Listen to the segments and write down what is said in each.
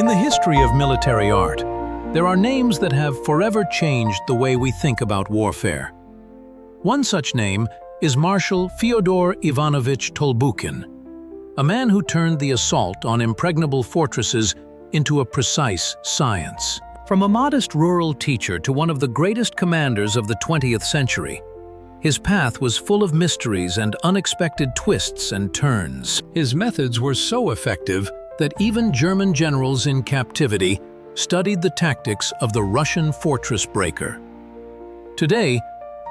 In the history of military art, there are names that have forever changed the way we think about warfare. One such name is Marshal Fyodor Ivanovich Tolbukhin, a man who turned the assault on impregnable fortresses into a precise science. From a modest rural teacher to one of the greatest commanders of the 20th century, his path was full of mysteries and unexpected twists and turns. His methods were so effective that even German generals in captivity studied the tactics of the Russian fortress breaker. Today,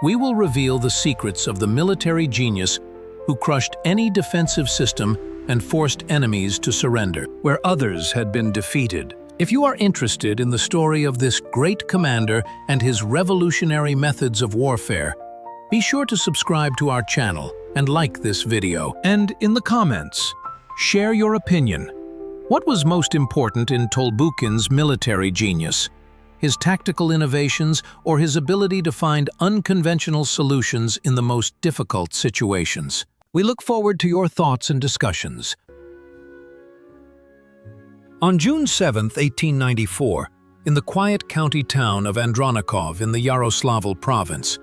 we will reveal the secrets of the military genius who crushed any defensive system and forced enemies to surrender, where others had been defeated. If you are interested in the story of this great commander and his revolutionary methods of warfare, be sure to subscribe to our channel and like this video. And in the comments, share your opinion. What was most important in Tolbukhin's military genius? His tactical innovations or his ability to find unconventional solutions in the most difficult situations? We look forward to your thoughts and discussions. On June 7, 1894, in the quiet county town of Andronikov in the Yaroslavl province,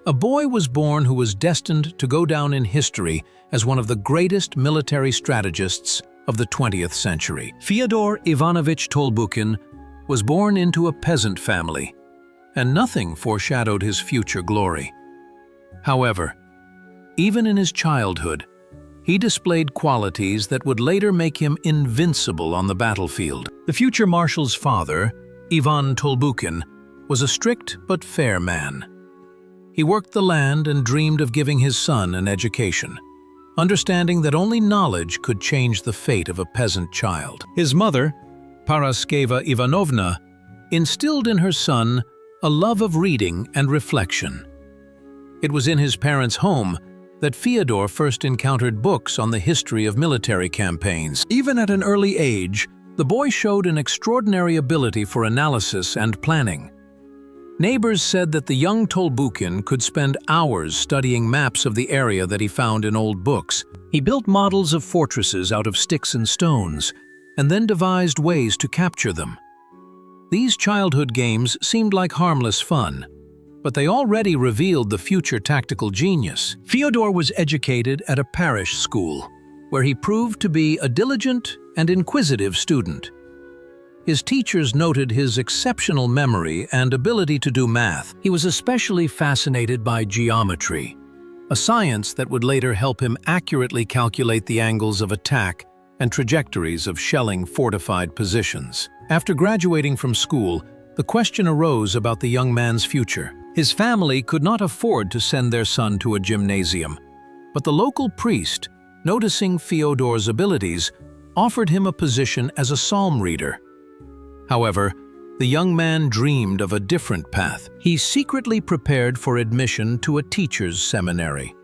a boy was born who was destined to go down in history as one of the greatest military strategists of the 20th century. Fyodor Ivanovich Tolbukhin was born into a peasant family, and nothing foreshadowed his future glory. However, even in his childhood, he displayed qualities that would later make him invincible on the battlefield. The future marshal's father, Ivan Tolbukhin, was a strict but fair man. He worked the land and dreamed of giving his son an education, understanding that only knowledge could change the fate of a peasant child. His mother, Paraskeva Ivanovna, instilled in her son a love of reading and reflection. It was in his parents' home that Fyodor first encountered books on the history of military campaigns. Even at an early age, the boy showed an extraordinary ability for analysis and planning. Neighbors said that the young Tolbukhin could spend hours studying maps of the area that he found in old books. He built models of fortresses out of sticks and stones, and then devised ways to capture them. These childhood games seemed like harmless fun, but they already revealed the future tactical genius. Fyodor was educated at a parish school, where he proved to be a diligent and inquisitive student. His teachers noted his exceptional memory and ability to do math. He was especially fascinated by geometry, a science that would later help him accurately calculate the angles of attack and trajectories of shelling fortified positions. After graduating from school, the question arose about the young man's future. His family could not afford to send their son to a gymnasium, but the local priest, noticing Fyodor's abilities, offered him a position as a psalm reader. However, the young man dreamed of a different path. He secretly prepared for admission to a teacher's seminary,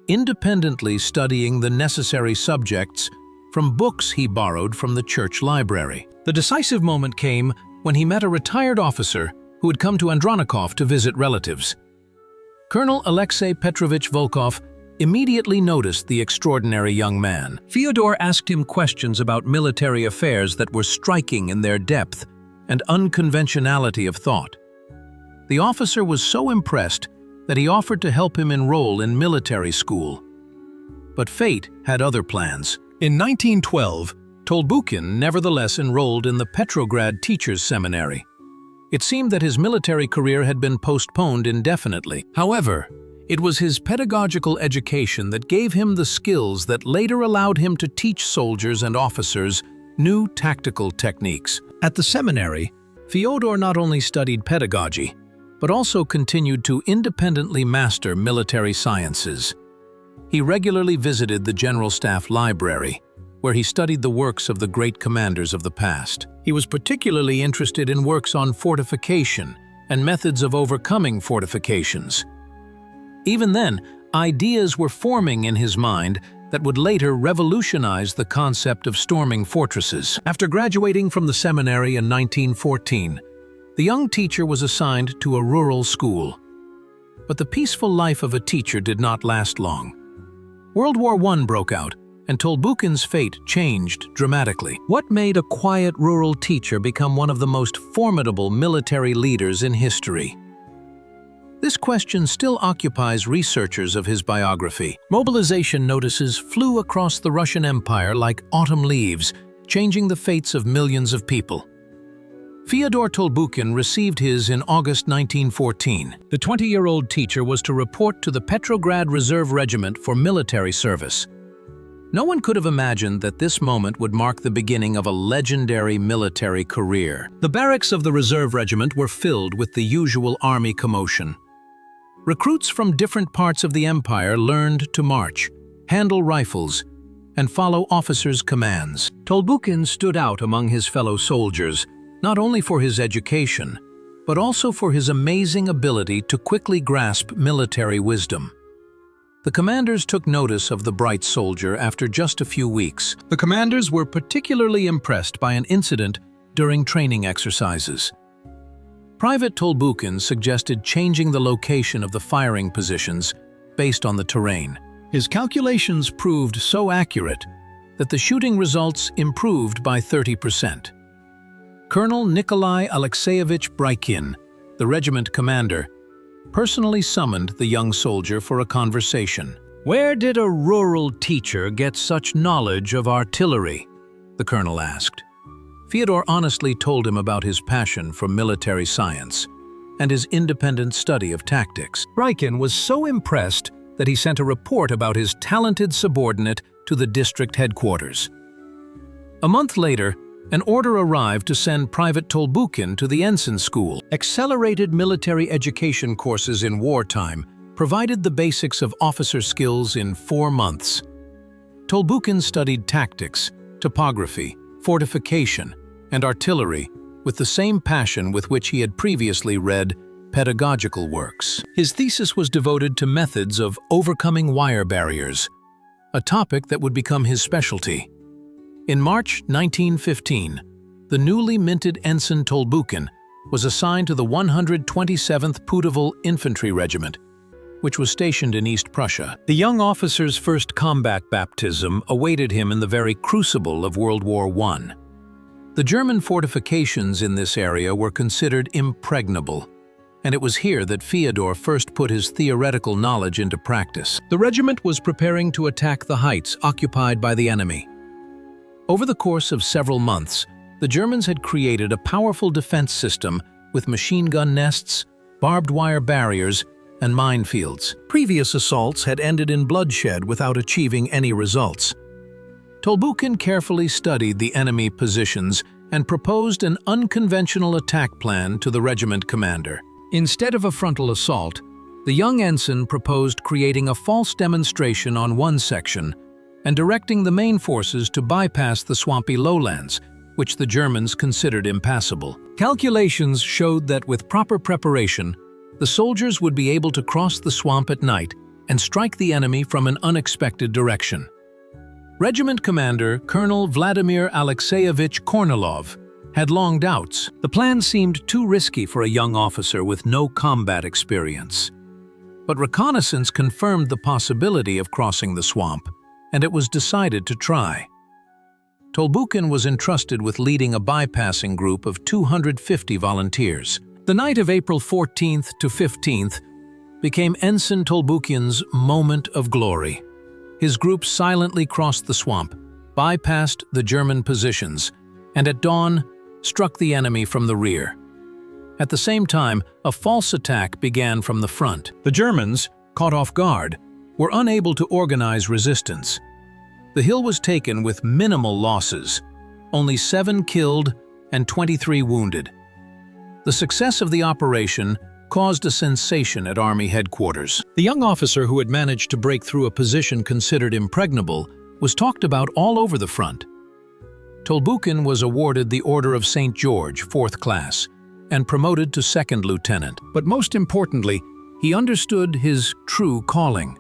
independently studying the necessary subjects from books he borrowed from the church library. The decisive moment came when he met a retired officer who had come to Andronikov to visit relatives. Colonel Alexei Petrovich Volkov immediately noticed the extraordinary young man. Fyodor asked him questions about military affairs that were striking in their depth and unconventionality of thought. The officer was so impressed that he offered to help him enroll in military school. But fate had other plans. In 1912, Tolbukhin nevertheless enrolled in the Petrograd Teachers' Seminary. It seemed that his military career had been postponed indefinitely. However, it was his pedagogical education that gave him the skills that later allowed him to teach soldiers and officers new tactical techniques. At the seminary, Fyodor not only studied pedagogy, but also continued to independently master military sciences. He regularly visited the General Staff Library, where he studied the works of the great commanders of the past. He was particularly interested in works on fortification and methods of overcoming fortifications. Even then, ideas were forming in his mind that would later revolutionize the concept of storming fortresses. After graduating from the seminary in 1914, the young teacher was assigned to a rural school. But the peaceful life of a teacher did not last long. World War I broke out, and Tolbukhin's fate changed dramatically. What made a quiet rural teacher become one of the most formidable military leaders in history? This question still occupies researchers of his biography. Mobilization notices flew across the Russian Empire like autumn leaves, changing the fates of millions of people. Fyodor Tolbukhin received his in August 1914. The 20-year-old teacher was to report to the Petrograd Reserve Regiment for military service. No one could have imagined that this moment would mark the beginning of a legendary military career. The barracks of the Reserve Regiment were filled with the usual army commotion. Recruits from different parts of the empire learned to march, handle rifles, and follow officers' commands. Tolbukhin stood out among his fellow soldiers, not only for his education, but also for his amazing ability to quickly grasp military wisdom. The commanders took notice of the bright soldier after just a few weeks. The commanders were particularly impressed by an incident during training exercises. Private Tolbukhin suggested changing the location of the firing positions based on the terrain. His calculations proved so accurate that the shooting results improved by 30%. Colonel Nikolai Alexeyevich Brykhin, the regiment commander, personally summoned the young soldier for a conversation. "Where did a rural teacher get such knowledge of artillery?" the colonel asked. Fyodor honestly told him about his passion for military science and his independent study of tactics. Brykhin was so impressed that he sent a report about his talented subordinate to the district headquarters. A month later, an order arrived to send Private Tolbukhin to the ensign school. Accelerated military education courses in wartime provided the basics of officer skills in 4 months. Tolbukhin studied tactics, topography, fortification, and artillery with the same passion with which he had previously read pedagogical works. His thesis was devoted to methods of overcoming wire barriers, a topic that would become his specialty. In March 1915, the newly minted ensign Tolbukhin was assigned to the 127th Putoval Infantry Regiment, which was stationed in East Prussia. The young officer's first combat baptism awaited him in the very crucible of World War I. The German fortifications in this area were considered impregnable, and it was here that Fyodor first put his theoretical knowledge into practice. The regiment was preparing to attack the heights occupied by the enemy. Over the course of several months, the Germans had created a powerful defense system with machine gun nests, barbed wire barriers, and minefields. Previous assaults had ended in bloodshed without achieving any results. Tolbukhin carefully studied the enemy positions and proposed an unconventional attack plan to the regiment commander. Instead of a frontal assault, the young ensign proposed creating a false demonstration on one section and directing the main forces to bypass the swampy lowlands, which the Germans considered impassable. Calculations showed that with proper preparation, the soldiers would be able to cross the swamp at night and strike the enemy from an unexpected direction. Regiment Commander Colonel Vladimir Alexeyevich Kornilov had long doubts. The plan seemed too risky for a young officer with no combat experience. But reconnaissance confirmed the possibility of crossing the swamp, and it was decided to try. Tolbukhin was entrusted with leading a bypassing group of 250 volunteers. The night of April 14th to 15th became Ensign Tolbukhin's moment of glory. His group silently crossed the swamp, bypassed the German positions, and at dawn struck the enemy from the rear. At the same time, a false attack began from the front. The Germans, caught off guard, were unable to organize resistance. The hill was taken with minimal losses, only 7 killed and 23 wounded. The success of the operation caused a sensation at Army headquarters. The young officer who had managed to break through a position considered impregnable was talked about all over the front. Tolbukhin was awarded the Order of St. George, 4th class, and promoted to 2nd lieutenant. But most importantly, he understood his true calling.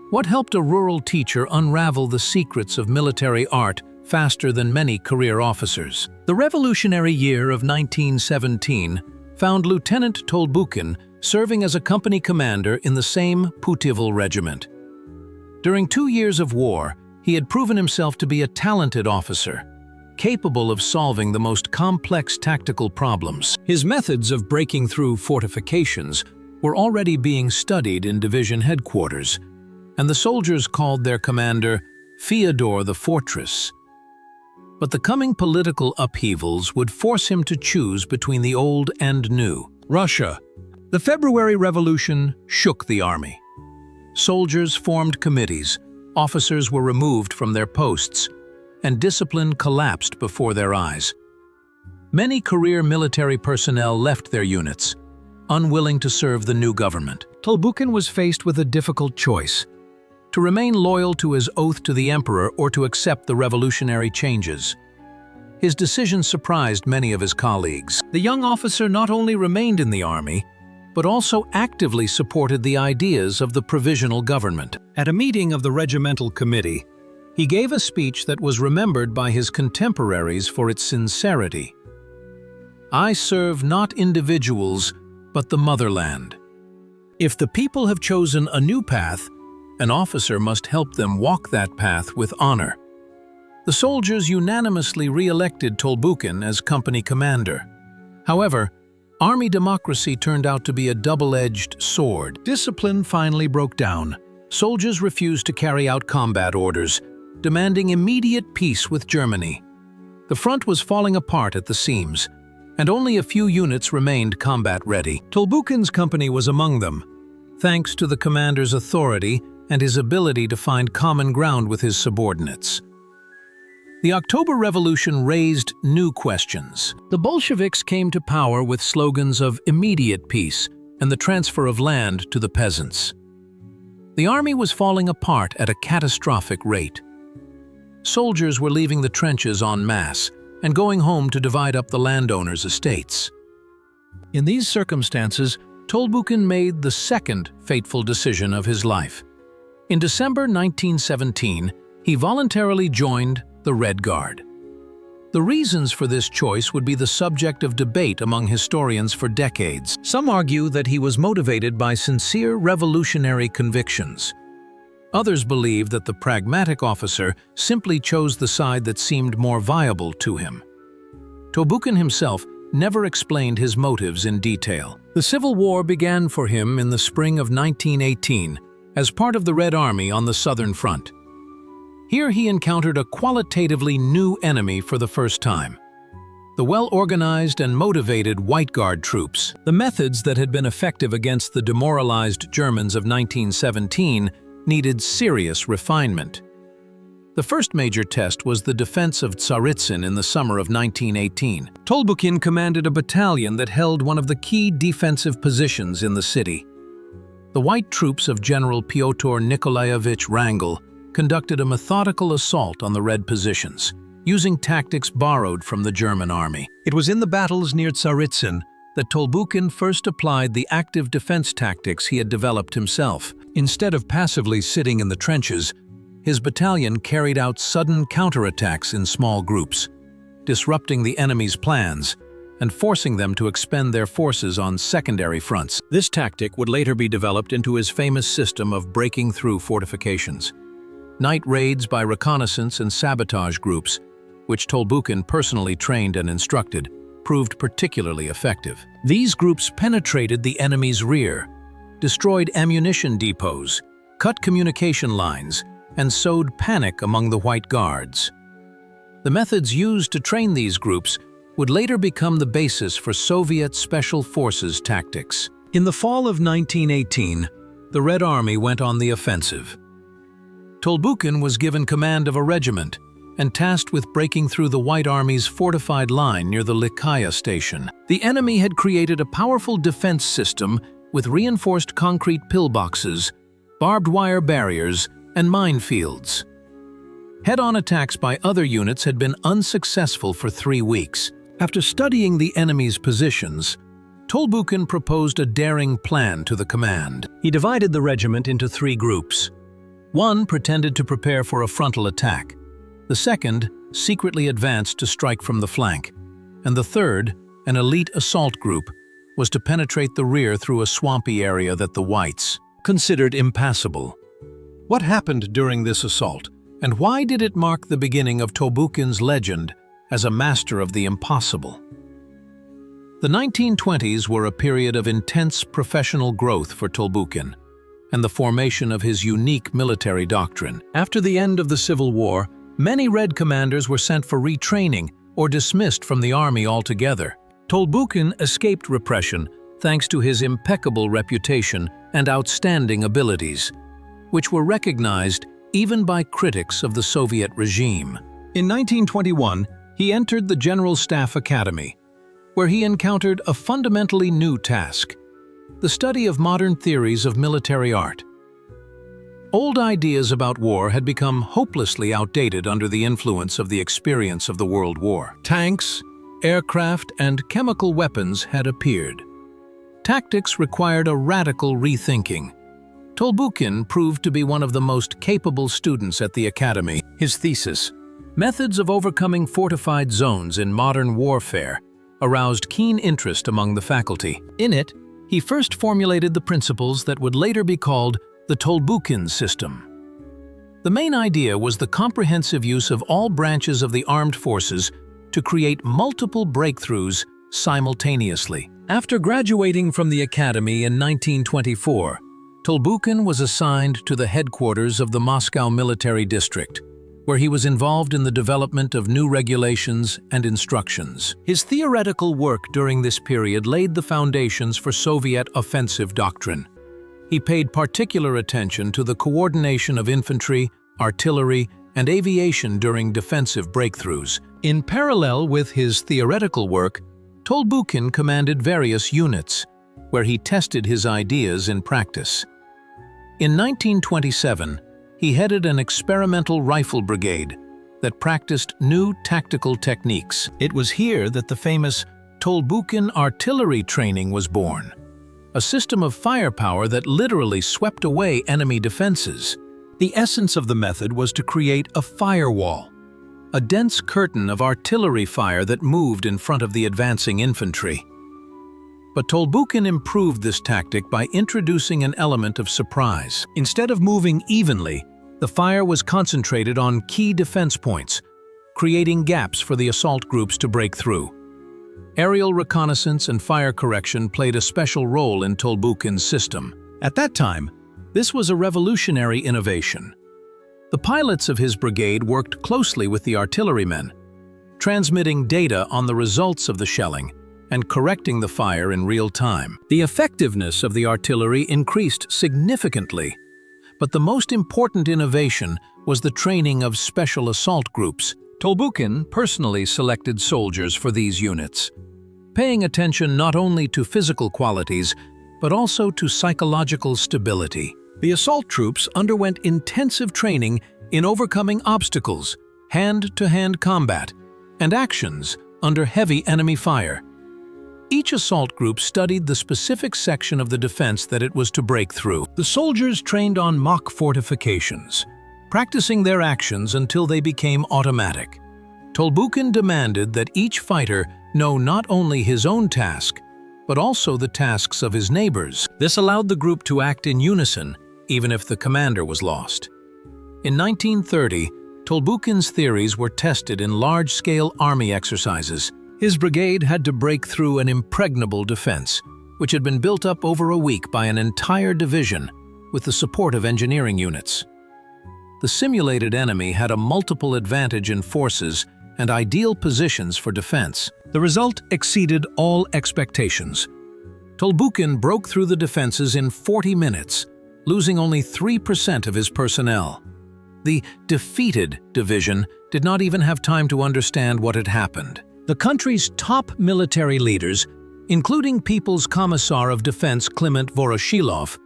What helped a rural teacher unravel the secrets of military art faster than many career officers? The revolutionary year of 1917 found Lieutenant Tolbukhin serving as a company commander in the same Putoval regiment. During 2 years of war, He had proven himself to be a talented officer, capable of solving the most complex tactical problems. His methods of breaking through fortifications were already being studied in division headquarters, and the soldiers called their commander Fyodor the Fortress. But the coming political upheavals would force him to choose between the old and new. Russia. The February Revolution shook the army. Soldiers formed committees, officers were removed from their posts, and discipline collapsed before their eyes. Many career military personnel left their units, unwilling to serve the new government. Tolbukhin was faced with a difficult choice: to remain loyal to his oath to the emperor or to accept the revolutionary changes. His decision surprised many of his colleagues. The young officer not only remained in the army, but also actively supported the ideas of the provisional government. At a meeting of the regimental committee, he gave a speech that was remembered by his contemporaries for its sincerity. "I serve not individuals, but the motherland. If the people have chosen a new path, an officer must help them walk that path with honor." The soldiers unanimously re-elected Tolbukhin as company commander. However, army democracy turned out to be a double-edged sword. Discipline finally broke down. Soldiers refused to carry out combat orders, demanding immediate peace with Germany. The front was falling apart at the seams, and only a few units remained combat-ready. Tolbukhin's company was among them, thanks to the commander's authority and his ability to find common ground with his subordinates. The October Revolution raised new questions. The Bolsheviks came to power with slogans of immediate peace and the transfer of land to the peasants. The army was falling apart at a catastrophic rate. Soldiers were leaving the trenches en masse and going home to divide up the landowners' estates. In these circumstances, Tolbukhin made the second fateful decision of his life. In December 1917, he voluntarily joined the Red Guard. The reasons for this choice would be the subject of debate among historians for decades. Some argue that he was motivated by sincere revolutionary convictions. Others believe that the pragmatic officer simply chose the side that seemed more viable to him. Tolbukhin himself never explained his motives in detail. The Civil War began for him in the spring of 1918 as part of the Red Army on the Southern Front. Here he encountered a qualitatively new enemy for the first time: the well-organized and motivated White Guard troops. The methods that had been effective against the demoralized Germans of 1917 needed serious refinement. The first major test was the defense of Tsaritsyn in the summer of 1918. Tolbukhin commanded a battalion that held one of the key defensive positions in the city. The white troops of General Pyotr Nikolaevich Wrangel conducted a methodical assault on the Red positions, using tactics borrowed from the German army. It was in the battles near Tsaritsyn that Tolbukhin first applied the active defense tactics he had developed himself. Instead of passively sitting in the trenches, his battalion carried out sudden counterattacks in small groups, disrupting the enemy's plans and forcing them to expend their forces on secondary fronts. This tactic would later be developed into his famous system of breaking through fortifications. Night raids by reconnaissance and sabotage groups, which Tolbukhin personally trained and instructed, proved particularly effective. These groups penetrated the enemy's rear, destroyed ammunition depots, cut communication lines, and sowed panic among the White Guards. The methods used to train these groups would later become the basis for Soviet Special Forces tactics. In the fall of 1918, the Red Army went on the offensive. Tolbukhin was given command of a regiment and tasked with breaking through the White Army's fortified line near the Likaya station. The enemy had created a powerful defense system with reinforced concrete pillboxes, barbed wire barriers, and minefields. Head-on attacks by other units had been unsuccessful for 3 weeks. After studying the enemy's positions, Tolbukhin proposed a daring plan to the command. He divided the regiment into 3 groups. One pretended to prepare for a frontal attack. The second secretly advanced to strike from the flank. And the third, an elite assault group, was to penetrate the rear through a swampy area that the Whites considered impassable. What happened during this assault And why did it mark the beginning of Tolbukhin's legend as a master of the impossible? The 1920s were a period of intense professional growth for Tolbukhin and the formation of his unique military doctrine. After the end of the Civil War, many Red commanders were sent for retraining or dismissed from the army altogether. Tolbukhin escaped repression thanks to his impeccable reputation and outstanding abilities, which were recognized even by critics of the Soviet regime. In 1921, he entered the General Staff Academy, where he encountered a fundamentally new task: the study of modern theories of military art. Old ideas about war had become hopelessly outdated under the influence of the experience of the World War. Tanks, aircraft, and chemical weapons had appeared. Tactics required a radical rethinking. Tolbukhin proved to be one of the most capable students at the academy. His thesis, "Methods of Overcoming Fortified Zones in Modern Warfare," aroused keen interest among the faculty. In it, he first formulated the principles that would later be called the Tolbukhin system. The main idea was the comprehensive use of all branches of the armed forces to create multiple breakthroughs simultaneously. After graduating from the academy in 1924, Tolbukhin was assigned to the headquarters of the Moscow Military District, where he was involved in the development of new regulations and instructions. His theoretical work during this period laid the foundations for Soviet offensive doctrine. He paid particular attention to the coordination of infantry, artillery, and aviation during defensive breakthroughs. In parallel with his theoretical work, Tolbukhin commanded various units, where he tested his ideas in practice. In 1927, he headed an experimental rifle brigade that practiced new tactical techniques. It was here that the famous Tolbukhin artillery training was born, a system of firepower that literally swept away enemy defenses. The essence of the method was to create a firewall, a dense curtain of artillery fire that moved in front of the advancing infantry. But Tolbukhin improved this tactic by introducing an element of surprise. Instead of moving evenly, the fire was concentrated on key defense points, creating gaps for the assault groups to break through. Aerial reconnaissance and fire correction played a special role in Tolbukhin's system. At that time, this was a revolutionary innovation. The pilots of his brigade worked closely with the artillerymen, transmitting data on the results of the shelling and correcting the fire in real time. The effectiveness of the artillery increased significantly, but the most important innovation was the training of special assault groups. Tolbukhin personally selected soldiers for these units, paying attention not only to physical qualities, but also to psychological stability. The assault troops underwent intensive training in overcoming obstacles, hand-to-hand combat, and actions under heavy enemy fire. Each assault group studied the specific section of the defense that it was to break through. The soldiers trained on mock fortifications, practicing their actions until they became automatic. Tolbukhin demanded that each fighter know not only his own task, but also the tasks of his neighbors. This allowed the group to act in unison, even if the commander was lost. In 1930, Tolbukhin's theories were tested in large-scale army exercises. His brigade had to break through an impregnable defense, which had been built up over a week by an entire division with the support of engineering units. The simulated enemy had a multiple advantage in forces and ideal positions for defense. The result exceeded all expectations. Tolbukhin broke through the defenses in 40 minutes, losing only 3% of his personnel. The defeated division did not even have time to understand what had happened. The country's top military leaders, including People's Commissar of Defense Kliment Voroshilov,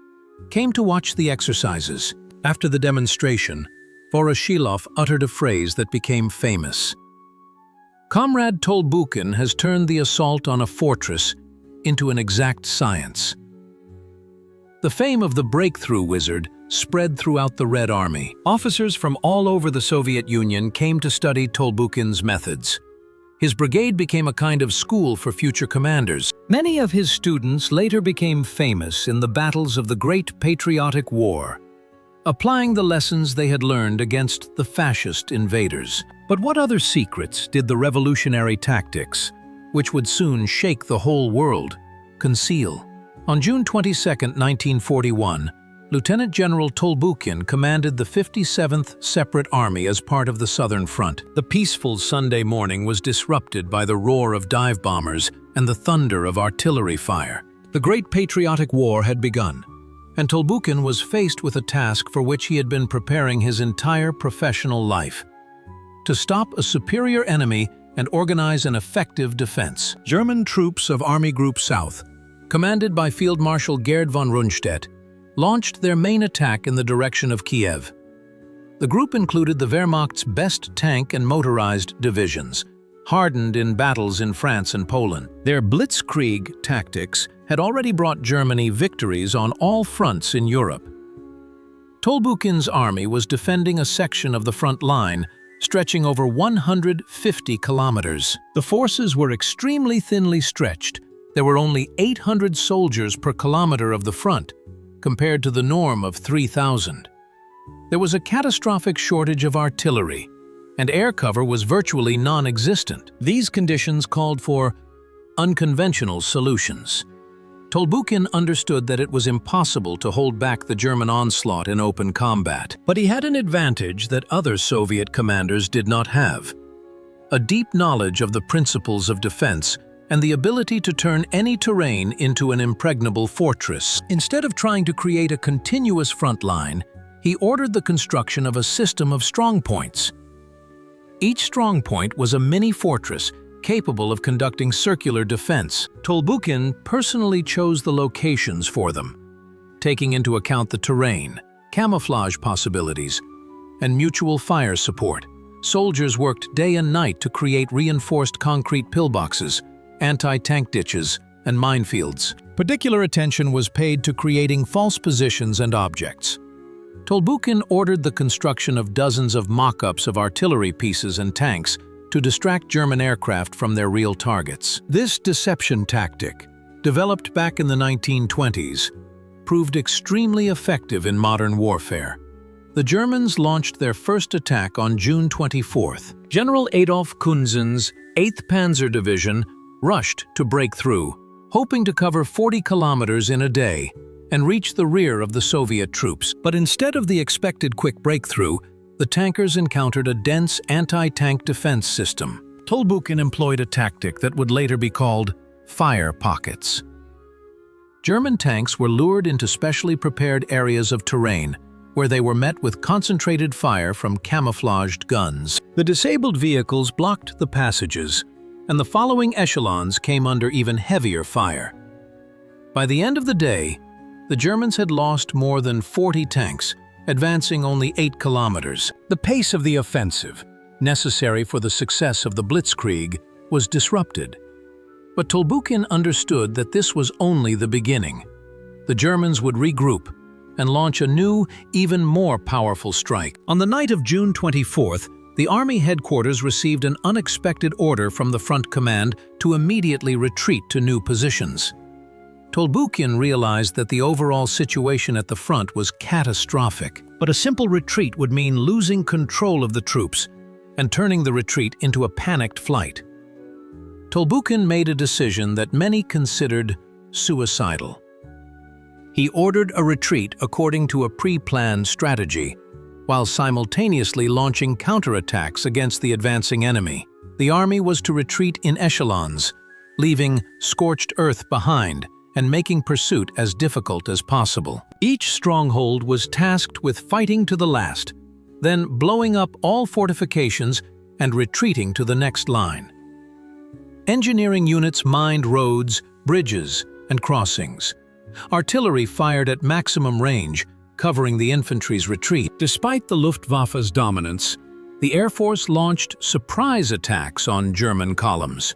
came to watch the exercises. After the demonstration, Voroshilov uttered a phrase that became famous. "Comrade Tolbukhin has turned the assault on a fortress into an exact science." The fame of the breakthrough wizard spread throughout the Red Army. Officers from all over the Soviet Union came to study Tolbukhin's methods. His brigade became a kind of school for future commanders. Many of his students later became famous in the battles of the Great Patriotic War. applying the lessons they had learned against the fascist invaders. But what other secrets did the revolutionary tactics, which would soon shake the whole world, conceal? On June 22, 1941, Lieutenant General Tolbukhin commanded the 57th Separate Army as part of the Southern Front. The peaceful Sunday morning was disrupted by the roar of dive bombers and the thunder of artillery fire. The Great Patriotic War had begun, and Tolbukhin was faced with a task for which he had been preparing his entire professional life: to stop a superior enemy and organize an effective defense. German troops of Army Group South, commanded by Field Marshal Gerd von Rundstedt, launched their main attack in the direction of Kiev. The group included the Wehrmacht's best tank and motorized divisions, hardened in battles in France and Poland. Their blitzkrieg tactics had already brought Germany victories on all fronts in Europe. Tolbukhin's army was defending a section of the front line stretching over 150 kilometers. The forces were extremely thinly stretched. There were only 800 soldiers per kilometer of the front, compared to the norm of 3,000. There was a catastrophic shortage of artillery, and air cover was virtually non-existent. These conditions called for unconventional solutions. Tolbukhin understood that it was impossible to hold back the German onslaught in open combat, but he had an advantage that other Soviet commanders did not have: a deep knowledge of the principles of defense and the ability to turn any terrain into an impregnable fortress. Instead of trying to create a continuous front line, he ordered the construction of a system of strongpoints. Each strongpoint was a mini-fortress capable of conducting circular defense. Tolbukhin personally chose the locations for them, taking into account the terrain, camouflage possibilities, and mutual fire support. Soldiers worked day and night to create reinforced concrete pillboxes, anti-tank ditches, and minefields. Particular attention was paid to creating false positions and objects. Tolbukhin ordered the construction of dozens of mock-ups of artillery pieces and tanks to distract German aircraft from their real targets. This deception tactic, developed back in the 1920s, proved extremely effective in modern warfare. The Germans launched their first attack on June 24th. General Adolf Kunzen's 8th Panzer Division rushed to break through, hoping to cover 40 kilometers in a day and reach the rear of the Soviet troops. But instead of the expected quick breakthrough, the tankers encountered a dense anti-tank defense system. Tolbukhin employed a tactic that would later be called fire pockets. German tanks were lured into specially prepared areas of terrain where they were met with concentrated fire from camouflaged guns. The disabled vehicles blocked the passages, and the following echelons came under even heavier fire. By the end of the day, the Germans had lost more than 40 tanks, advancing only 8 kilometers. The pace of the offensive, necessary for the success of the blitzkrieg, was disrupted. But Tolbukhin understood that this was only the beginning. The Germans would regroup and launch a new, even more powerful strike. On the night of June 24th, the Army headquarters received an unexpected order from the front command to immediately retreat to new positions. Tolbukhin realized that the overall situation at the front was catastrophic, but a simple retreat would mean losing control of the troops and turning the retreat into a panicked flight. Tolbukhin made a decision that many considered suicidal. He ordered a retreat according to a pre-planned strategy, while simultaneously launching counterattacks against the advancing enemy. The army was to retreat in echelons, leaving scorched earth behind and making pursuit as difficult as possible. Each stronghold was tasked with fighting to the last, then blowing up all fortifications and retreating to the next line. Engineering units mined roads, bridges, and crossings. Artillery fired at maximum range, covering the infantry's retreat. Despite the Luftwaffe's dominance, the Air Force launched surprise attacks on German columns.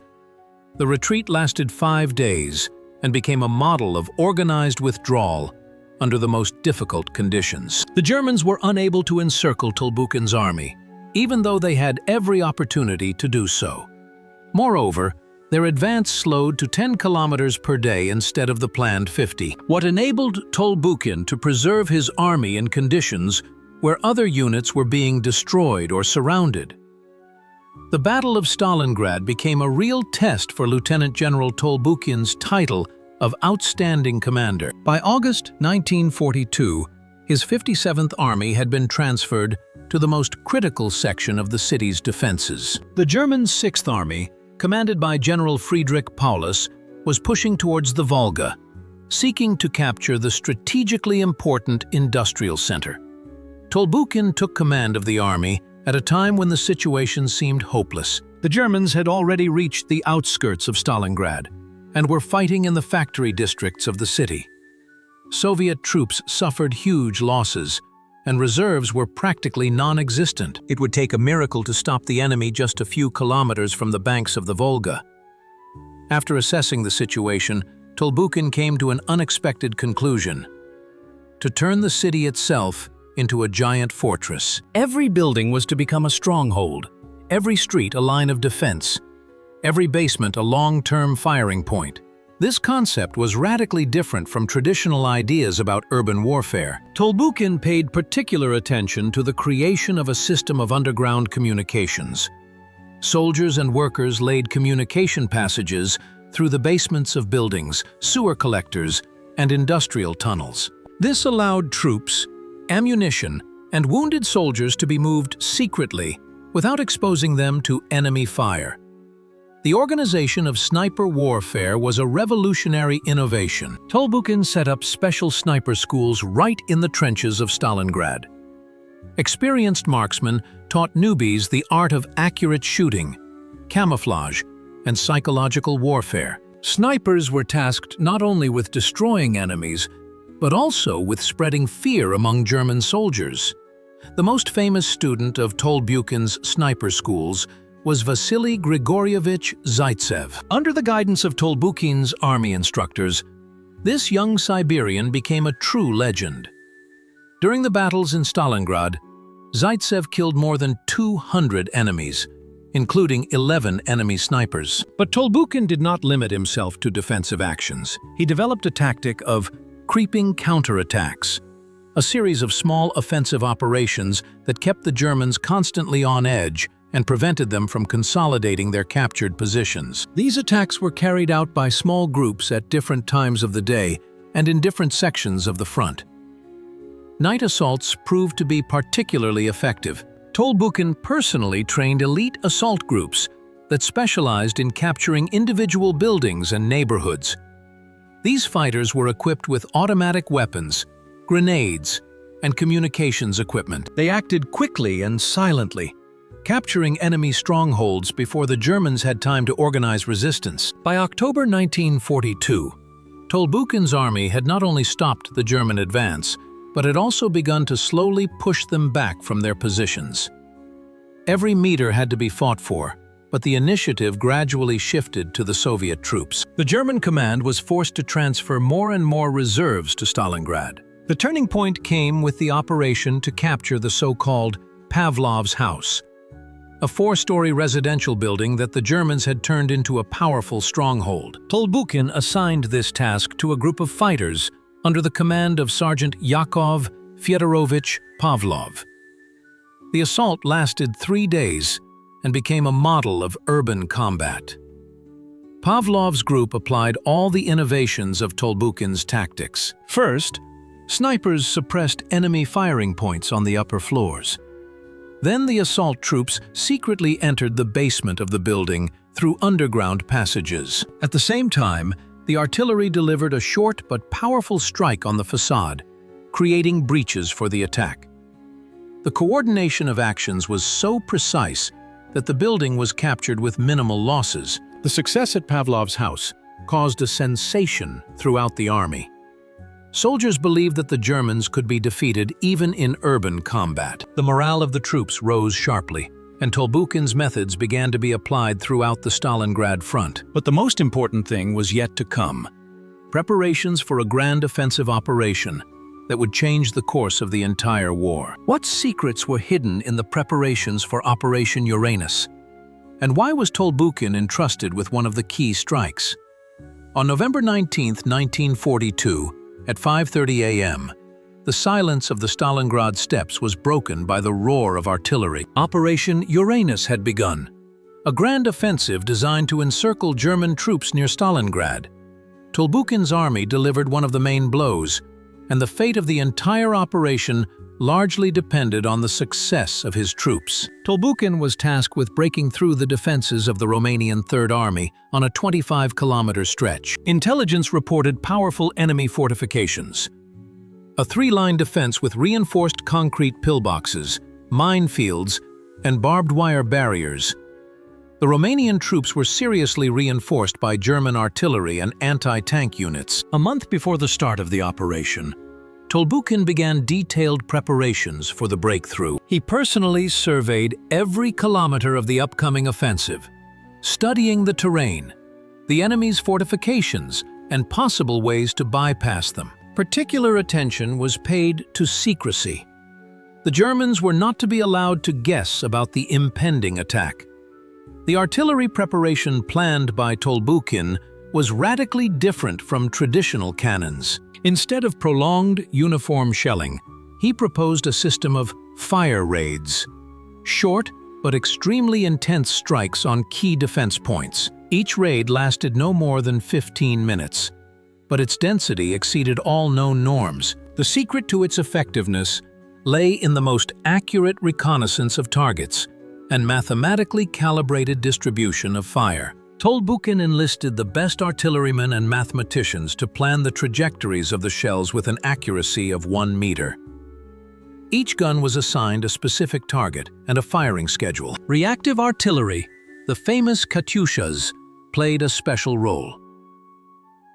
The retreat lasted 5 days and became a model of organized withdrawal under the most difficult conditions. The Germans were unable to encircle Tolbukhin's army, even though they had every opportunity to do so. Moreover, Their advance slowed to 10 kilometers per day instead of the planned 50, what enabled Tolbukhin to preserve his army in conditions where other units were being destroyed or surrounded. The Battle of Stalingrad became a real test for Lieutenant General Tolbukhin's title of Outstanding Commander. By August 1942, his 57th Army had been transferred to the most critical section of the city's defenses. The German 6th Army, commanded by General Friedrich Paulus, was pushing towards the Volga, seeking to capture the strategically important industrial center. Tolbukhin took command of the army at a time when the situation seemed hopeless. The Germans had already reached the outskirts of Stalingrad and were fighting in the factory districts of the city. Soviet troops suffered huge losses, and reserves were practically non-existent. It would take a miracle to stop the enemy just a few kilometers from the banks of the Volga. After assessing the situation, Tolbukhin came to an unexpected conclusion: to turn the city itself into a giant fortress. Every building was to become a stronghold, every street a line of defense, every basement a long-term firing point. This concept was radically different from traditional ideas about urban warfare. Tolbukhin paid particular attention to the creation of a system of underground communications. Soldiers and workers laid communication passages through the basements of buildings, sewer collectors, and industrial tunnels. This allowed troops, ammunition, and wounded soldiers to be moved secretly without exposing them to enemy fire. The organization of sniper warfare was a revolutionary innovation. Tolbukhin set up special sniper schools right in the trenches of Stalingrad. Experienced marksmen taught newbies the art of accurate shooting, camouflage, and psychological warfare. Snipers were tasked not only with destroying enemies, but also with spreading fear among German soldiers. The most famous student of Tolbukhin's sniper schools was Vasily Grigorievich Zaitsev. Under the guidance of Tolbukhin's army instructors, this young Siberian became a true legend. During the battles in Stalingrad, Zaitsev killed more than 200 enemies, including 11 enemy snipers. But Tolbukhin did not limit himself to defensive actions. He developed a tactic of creeping counterattacks, a series of small offensive operations that kept the Germans constantly on edge and prevented them from consolidating their captured positions. These attacks were carried out by small groups at different times of the day and in different sections of the front. Night assaults proved to be particularly effective. Tolbukhin personally trained elite assault groups that specialized in capturing individual buildings and neighborhoods. These fighters were equipped with automatic weapons, grenades, and communications equipment. They acted quickly and silently, capturing enemy strongholds before the Germans had time to organize resistance. By October 1942, Tolbukhin's army had not only stopped the German advance, but had also begun to slowly push them back from their positions. Every meter had to be fought for, but the initiative gradually shifted to the Soviet troops. The German command was forced to transfer more and more reserves to Stalingrad. The turning point came with the operation to capture the so-called Pavlov's House, a four-story residential building that the Germans had turned into a powerful stronghold. Tolbukhin assigned this task to a group of fighters under the command of Sergeant Yakov Fyodorovich Pavlov. The assault lasted 3 days and became a model of urban combat. Pavlov's group applied all the innovations of Tolbukhin's tactics. First, snipers suppressed enemy firing points on the upper floors. Then the assault troops secretly entered the basement of the building through underground passages. At the same time, the artillery delivered a short but powerful strike on the facade, creating breaches for the attack. The coordination of actions was so precise that the building was captured with minimal losses. The success at Pavlov's house caused a sensation throughout the army. Soldiers believed that the Germans could be defeated even in urban combat. The morale of the troops rose sharply, and Tolbukhin's methods began to be applied throughout the Stalingrad front. But the most important thing was yet to come: preparations for a grand offensive operation that would change the course of the entire war. What secrets were hidden in the preparations for Operation Uranus? And why was Tolbukhin entrusted with one of the key strikes? On November 19, 1942, at 5:30 a.m., the silence of the Stalingrad steppes was broken by the roar of artillery. Operation Uranus had begun, a grand offensive designed to encircle German troops near Stalingrad. Tolbukhin's army delivered one of the main blows, and the fate of the entire operation largely depended on the success of his troops. Tolbukhin was tasked with breaking through the defenses of the Romanian Third Army on a 25-kilometer stretch. Intelligence reported powerful enemy fortifications. A three-line defense with reinforced concrete pillboxes, minefields, and barbed wire barriers. The Romanian troops were seriously reinforced by German artillery and anti-tank units. A month before the start of the operation, Tolbukhin began detailed preparations for the breakthrough. He personally surveyed every kilometer of the upcoming offensive, studying the terrain, the enemy's fortifications, and possible ways to bypass them. Particular attention was paid to secrecy. The Germans were not to be allowed to guess about the impending attack. The artillery preparation planned by Tolbukhin was radically different from traditional cannons. Instead of prolonged, uniform shelling, he proposed a system of fire raids, short but extremely intense strikes on key defense points. Each raid lasted no more than 15 minutes, but its density exceeded all known norms. The secret to its effectiveness lay in the most accurate reconnaissance of targets and mathematically calibrated distribution of fire. Tolbukhin enlisted the best artillerymen and mathematicians to plan the trajectories of the shells with an accuracy of 1 meter. Each gun was assigned a specific target and a firing schedule. Reactive artillery, the famous Katyushas, played a special role.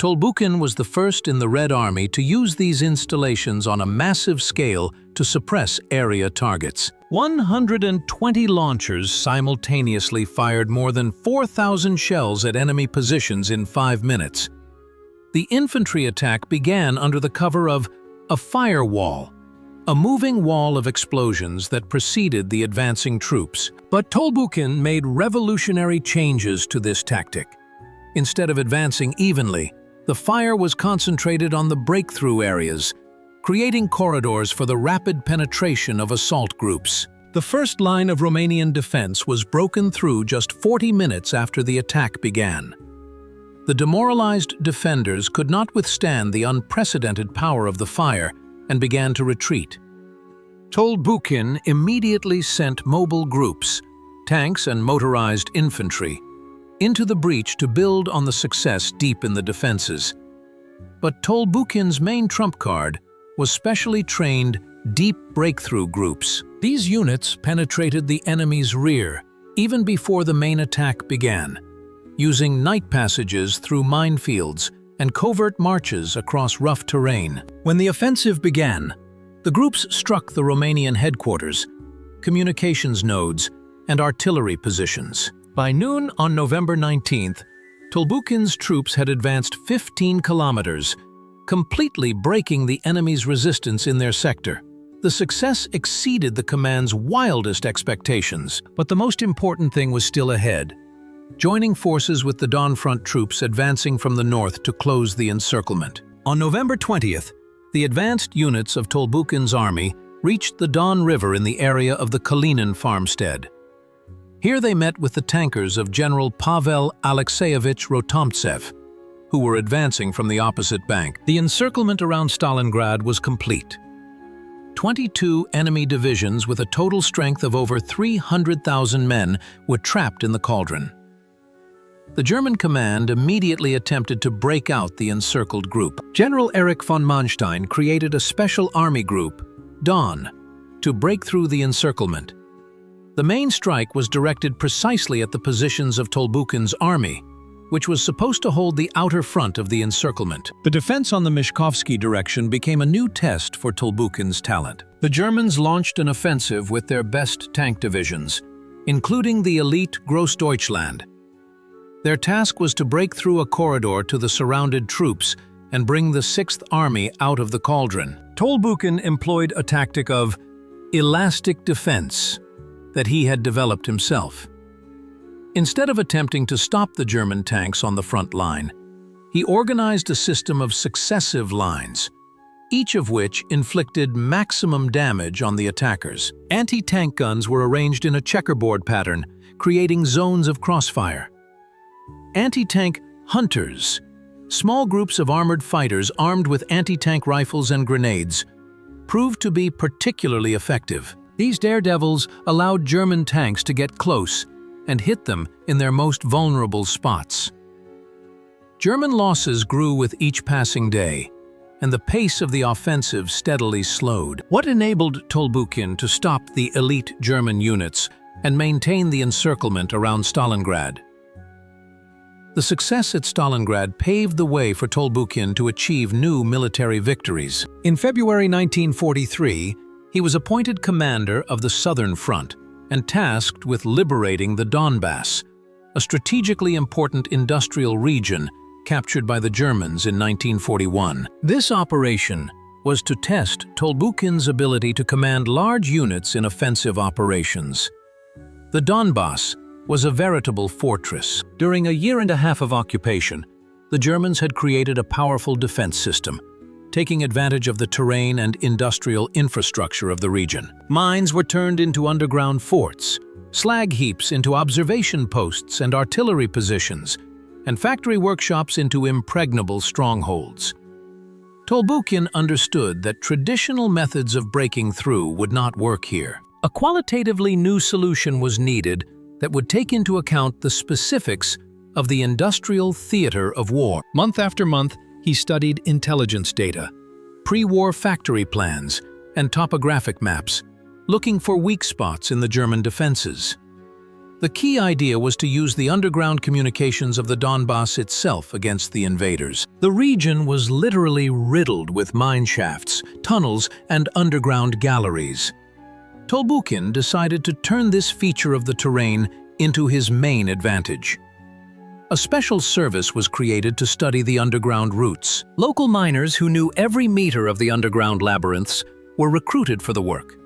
Tolbukhin was the first in the Red Army to use these installations on a massive scale to suppress area targets. 120 launchers simultaneously fired more than 4,000 shells at enemy positions in 5 minutes. The infantry attack began under the cover of a firewall, a moving wall of explosions that preceded the advancing troops. But Tolbukhin made revolutionary changes to this tactic. Instead of advancing evenly, the fire was concentrated on the breakthrough areas, creating corridors for the rapid penetration of assault groups. The first line of Romanian defense was broken through just 40 minutes after the attack began. The demoralized defenders could not withstand the unprecedented power of the fire and began to retreat. Tolbukhin immediately sent mobile groups, tanks and motorized infantry, into the breach to build on the success deep in the defenses. But Tolbukhin's main trump card was specially trained deep breakthrough groups. These units penetrated the enemy's rear even before the main attack began, using night passages through minefields and covert marches across rough terrain. When the offensive began, the groups struck the Romanian headquarters, communications nodes, and artillery positions. By noon on November 19th, Tolbukhin's troops had advanced 15 kilometers, completely breaking the enemy's resistance in their sector. The success exceeded the command's wildest expectations, but the most important thing was still ahead: joining forces with the Don Front troops advancing from the north to close the encirclement. On November 20th, the advanced units of Tolbukhin's army reached the Don River in the area of the Kalinin farmstead. Here they met with the tankers of General Pavel Alexeyevich Rotomtsev, who were advancing from the opposite bank. The encirclement around Stalingrad was complete. 22 enemy divisions with a total strength of over 300,000 men were trapped in the cauldron. The German command immediately attempted to break out the encircled group. General Erich von Manstein created a special army group, Dawn, to break through the encirclement. The main strike was directed precisely at the positions of Tolbukhin's army, which was supposed to hold the outer front of the encirclement. The defense on the Mishkovsky direction became a new test for Tolbukhin's talent. The Germans launched an offensive with their best tank divisions, including the elite Grossdeutschland. Their task was to break through a corridor to the surrounded troops and bring the Sixth Army out of the cauldron. Tolbukhin employed a tactic of elastic defense that he had developed himself. Instead of attempting to stop the German tanks on the front line, he organized a system of successive lines, each of which inflicted maximum damage on the attackers. Anti-tank guns were arranged in a checkerboard pattern, creating zones of crossfire. Anti-tank hunters, small groups of armored fighters armed with anti-tank rifles and grenades, proved to be particularly effective. These daredevils allowed German tanks to get close and hit them in their most vulnerable spots. German losses grew with each passing day, and the pace of the offensive steadily slowed. What enabled Tolbukhin to stop the elite German units and maintain the encirclement around Stalingrad? The success at Stalingrad paved the way for Tolbukhin to achieve new military victories. In February 1943, he was appointed commander of the Southern Front and tasked with liberating the Donbass, a strategically important industrial region captured by the Germans in 1941. This operation was to test Tolbukhin's ability to command large units in offensive operations. The Donbass was a veritable fortress. During a year and a half of occupation, the Germans had created a powerful defense system, taking advantage of the terrain and industrial infrastructure of the region. Mines were turned into underground forts, slag heaps into observation posts and artillery positions, and factory workshops into impregnable strongholds. Tolbukhin understood that traditional methods of breaking through would not work here. A qualitatively new solution was needed that would take into account the specifics of the industrial theater of war. Month after month, he studied intelligence data, pre-war factory plans, and topographic maps, looking for weak spots in the German defenses. The key idea was to use the underground communications of the Donbass itself against the invaders. The region was literally riddled with mine shafts, tunnels, and underground galleries. Tolbukhin decided to turn this feature of the terrain into his main advantage. A special service was created to study the underground routes. Local miners who knew every meter of the underground labyrinths were recruited for the work.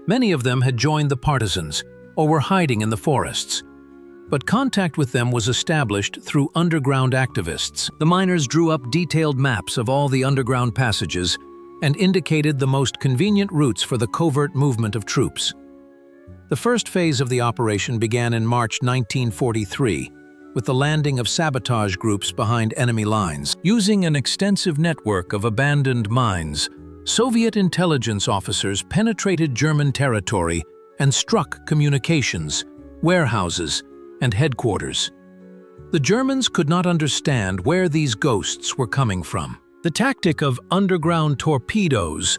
Many of them had joined the partisans or were hiding in the forests, but contact with them was established through underground activists. The miners drew up detailed maps of all the underground passages and indicated the most convenient routes for the covert movement of troops. The first phase of the operation began in March 1943, with the landing of sabotage groups behind enemy lines. Using an extensive network of abandoned mines, Soviet intelligence officers penetrated German territory and struck communications, warehouses, and headquarters. The Germans could not understand where these ghosts were coming from. The tactic of underground torpedoes,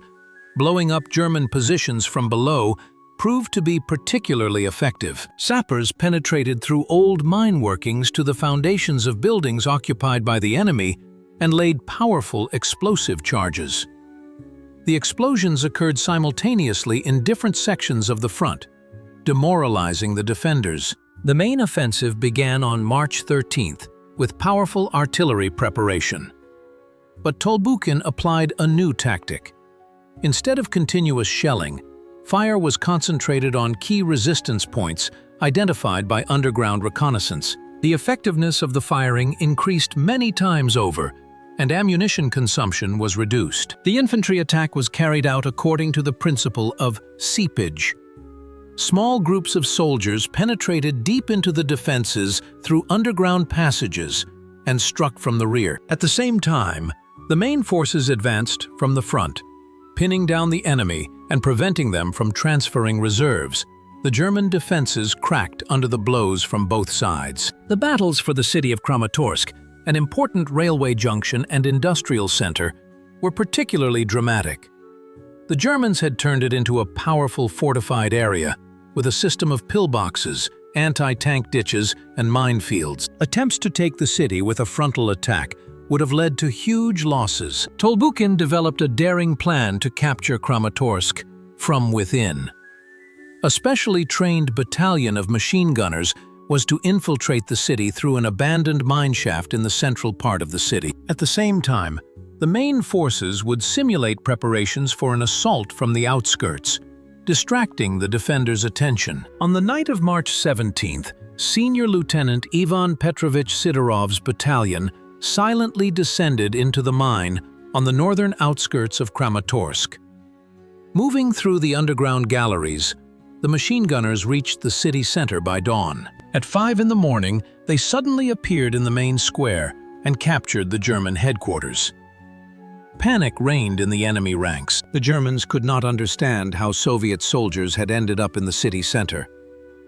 blowing up German positions from below, proved to be particularly effective. Sappers penetrated through old mine workings to the foundations of buildings occupied by the enemy and laid powerful explosive charges. The explosions occurred simultaneously in different sections of the front, demoralizing the defenders. The main offensive began on March 13th with powerful artillery preparation. But Tolbukhin applied a new tactic. Instead of continuous shelling, fire was concentrated on key resistance points identified by underground reconnaissance. The effectiveness of the firing increased many times over, and ammunition consumption was reduced. The infantry attack was carried out according to the principle of seepage. Small groups of soldiers penetrated deep into the defenses through underground passages and struck from the rear. At the same time, the main forces advanced from the front, pinning down the enemy and preventing them from transferring reserves. The German defenses cracked under the blows from both sides. The battles for the city of Kramatorsk, an important railway junction and industrial center, were particularly dramatic. The Germans had turned it into a powerful fortified area with a system of pillboxes, anti-tank ditches, and minefields. Attempts to take the city with a frontal attack would have led to huge losses. Tolbukhin developed a daring plan to capture Kramatorsk from within. A specially trained battalion of machine gunners was to infiltrate the city through an abandoned mineshaft in the central part of the city. At the same time, the main forces would simulate preparations for an assault from the outskirts. distracting the defenders' attention. On the night of March 17th, Senior Lieutenant Ivan Petrovich Sidorov's battalion silently descended into the mine on the northern outskirts of Kramatorsk. Moving through the underground galleries, the machine gunners reached the city center by dawn. At 5 in the morning, they suddenly appeared in the main square and captured the German headquarters. Panic reigned in the enemy ranks. The Germans could not understand how Soviet soldiers had ended up in the city center,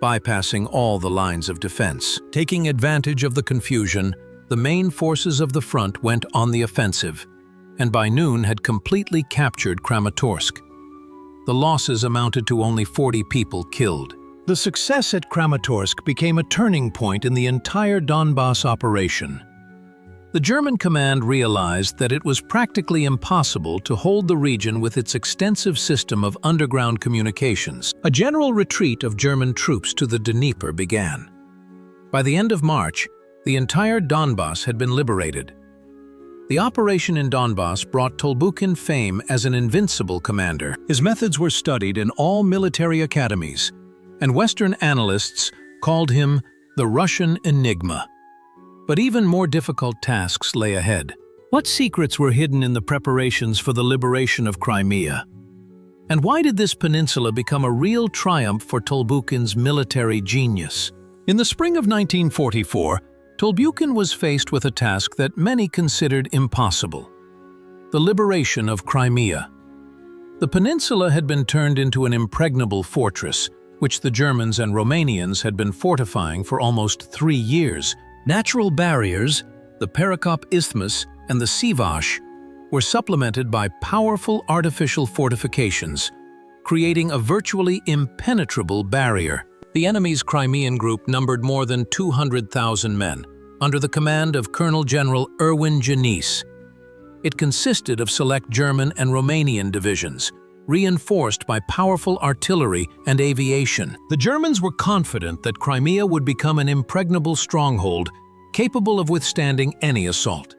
bypassing all the lines of defense. Taking advantage of the confusion, the main forces of the front went on the offensive, and by noon had completely captured Kramatorsk. The losses amounted to only 40 people killed. The success at Kramatorsk became a turning point in the entire Donbass operation. The German command realized that it was practically impossible to hold the region with its extensive system of underground communications. A general retreat of German troops to the Dnieper began. By the end of March, the entire Donbass had been liberated. The operation in Donbass brought Tolbukhin fame as an invincible commander. His methods were studied in all military academies, and Western analysts called him the Russian enigma. But even more difficult tasks lay ahead. What secrets were hidden in the preparations for the liberation of Crimea? And why did this peninsula become a real triumph for Tolbukhin's military genius? In the spring of 1944, Tolbukhin was faced with a task that many considered impossible: the liberation of Crimea. The peninsula had been turned into an impregnable fortress, which the Germans and Romanians had been fortifying for almost 3 years. Natural barriers, the Perekop Isthmus and the Sivash, were supplemented by powerful artificial fortifications, creating a virtually impenetrable barrier. The enemy's Crimean group numbered more than 200,000 men, under the command of Colonel General Erwin Janis. It consisted of select German and Romanian divisions, reinforced by powerful artillery and aviation. The Germans were confident that Crimea would become an impregnable stronghold, capable of withstanding any assault.